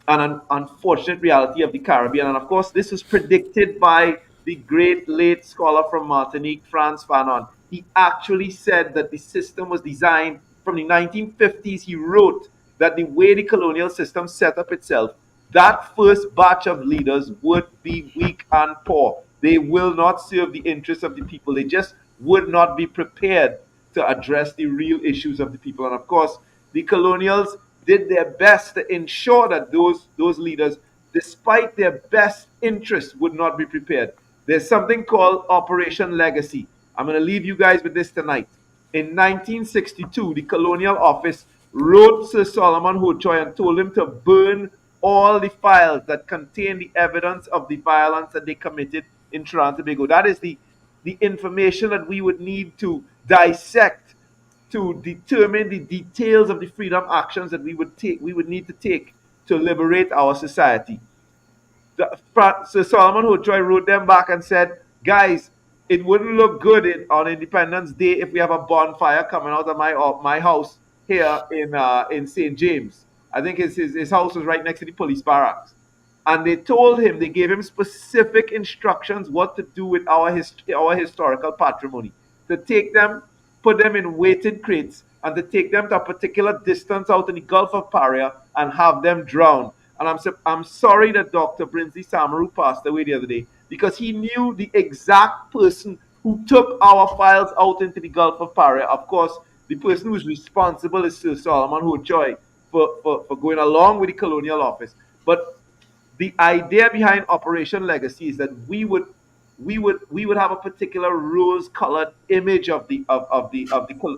S3: an unfortunate reality of the Caribbean. And of course, this was predicted by the great late scholar from Martinique, Frantz Fanon. He actually said that the system was designed from the 1950s. He wrote that the way the colonial system set up itself, that first batch of leaders would be weak and poor. They will not serve the interests of the people. They just would not be prepared to address the real issues of the people. And of course, the colonials did their best to ensure that those leaders, despite their best interests, would not be prepared. There's something called Operation Legacy. I'm going to leave you guys with this tonight. In 1962, the colonial office wrote Sir Solomon Hochoy and told him to burn all the files that contain the evidence of the violence that they committed in Trinidad and Tobago. That is the information that we would need to dissect to determine the details of the freedom actions that we would need to take to liberate our society. Sir Solomon Hochoy wrote them back and said, guys, it wouldn't look good on Independence Day if we have a bonfire coming out of my house here in St. James. I think his house was right next to the police barracks. And they told him, they gave him specific instructions what to do with our historical patrimony. To take them, put them in weighted crates, and to take them to a particular distance out in the Gulf of Paria and have them drowned. And I'm sorry that Dr. Brinsley Samaru passed away the other day, because he knew the exact person who took our files out into the Gulf of Paria. Of course, the person who's responsible is Sir Solomon Hochoy for going along with the colonial office. But the idea behind Operation Legacy is that we would have a particular rose-colored image of the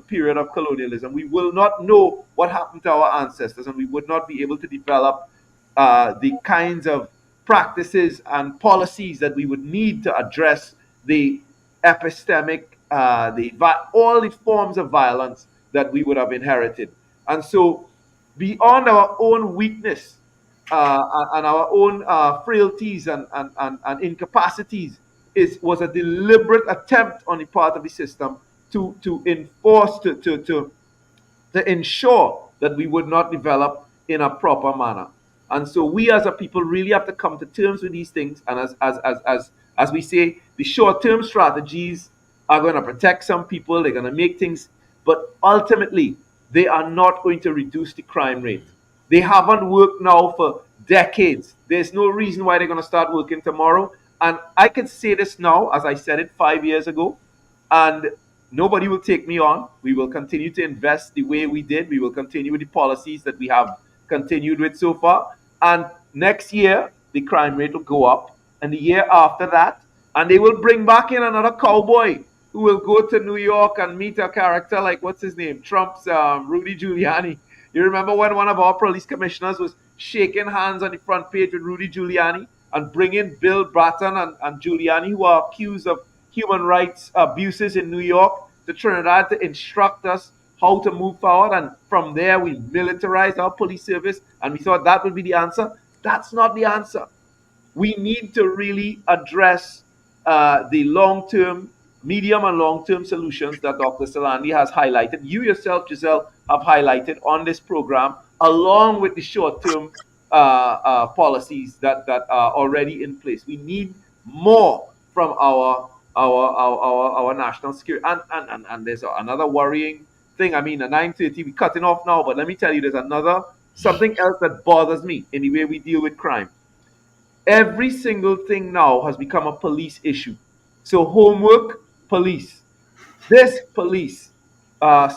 S3: period of colonialism. We will not know what happened to our ancestors, and we would not be able to develop the kinds of practices and policies that we would need to address the epistemic, all the forms of violence that we would have inherited. And so, beyond our own weakness and our own frailties and incapacities, was a deliberate attempt on the part of the system to enforce, to ensure that we would not develop in a proper manner. And so we as a people really have to come to terms with these things. And as we say, the short-term strategies are going to protect some people, they're going to make things, but ultimately they are not going to reduce the crime rate. They haven't worked now for decades. There's no reason why they're going to start working tomorrow. And I can say this now, as I said it 5 years ago, and nobody will take me on. We will continue to invest the way we did. We will continue with the policies that we have continued with so far. And next year, the crime rate will go up. And the year after that, and they will bring back in another cowboy who will go to New York and meet a character like, what's his name? Trump's Rudy Giuliani. You remember when one of our police commissioners was shaking hands on the front page with Rudy Giuliani and bringing Bill Bratton and Giuliani, who are accused of human rights abuses in New York, to Trinidad to instruct us how to move forward. And from there, we militarized our police service, and we thought that would be the answer. That's not the answer. We need to really address the long-term, medium and long-term solutions that Dr. Salandi has highlighted. You yourself, Giselle, have highlighted on this program, along with the short-term policies that are already in place. We need more from our national security. And there's another worrying thing. I mean, at 9:30, we're cutting off now, but let me tell you, there's something else that bothers me in the way we deal with crime. Every single thing now has become a police issue. So homework, police. This, police.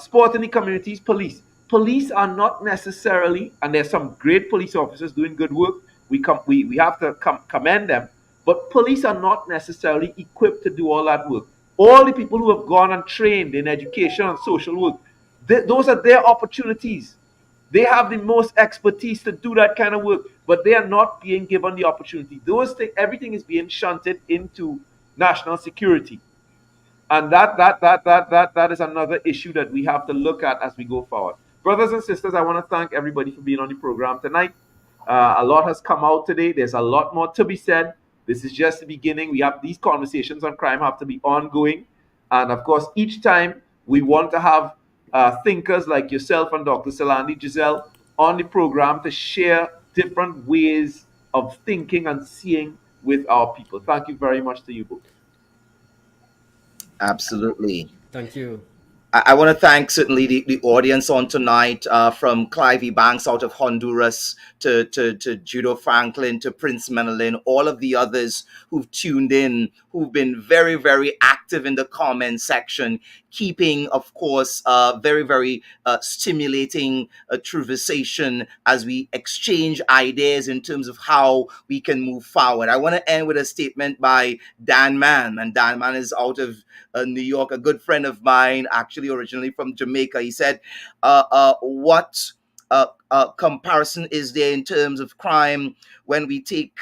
S3: Sport in the communities, police. Police are not necessarily, and there's some great police officers doing good work. We have to commend them. But police are not necessarily equipped to do all that work. All the people who have gone and trained in education and social work, those are their opportunities. They have the most expertise to do that kind of work, but they are not being given the opportunity. Everything is being shunted into national security. And that is another issue that we have to look at as we go forward. Brothers and sisters, I want to thank everybody for being on the program tonight. A lot has come out today. There's a lot more to be said. This is just the beginning. We have these conversations on crime have to be ongoing. And of course, each time we want to have thinkers like yourself and Dr. Salandi, Giselle, on the program to share different ways of thinking and seeing with our people. Thank you very much to you both.
S2: Absolutely.
S4: Thank you.
S2: I want to thank certainly the audience on tonight, from Clive Banks out of Honduras to Judo Franklin to Prince Menelin, all of the others who've tuned in, who've been very, very active in the comment section, keeping, of course, very, very stimulating conversation as we exchange ideas in terms of how we can move forward. I want to end with a statement by Dan Mann, and Dan Mann is out of New York, a good friend of mine, actually originally from Jamaica. He said, what comparison is there in terms of crime when we take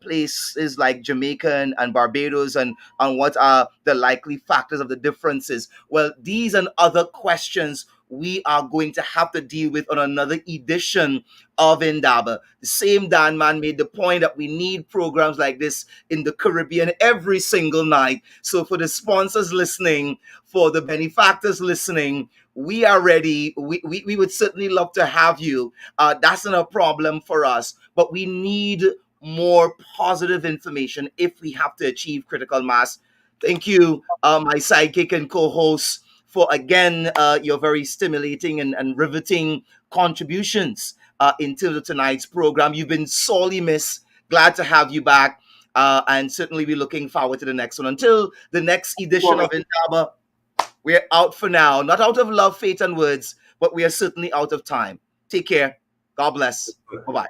S2: places like Jamaica and Barbados, and what are the likely factors of the differences? Well, these and other questions we are going to have to deal with on another edition of Indaba. The same Dan Man made the point that we need programs like this in the Caribbean every single night. So for the sponsors listening, for the benefactors listening, we are ready. We would certainly love to have you. That's not a problem for us, but we need more positive information if we have to achieve critical mass. Thank you, my sidekick and co-host, for again your very stimulating and riveting contributions in terms of tonight's program. You've been sorely missed. Glad to have you back. And certainly be looking forward to the next one. Until the next edition of Indaba, we're out for now. Not out of love, faith, and words, but we are certainly out of time. Take care. God bless. Bye-bye.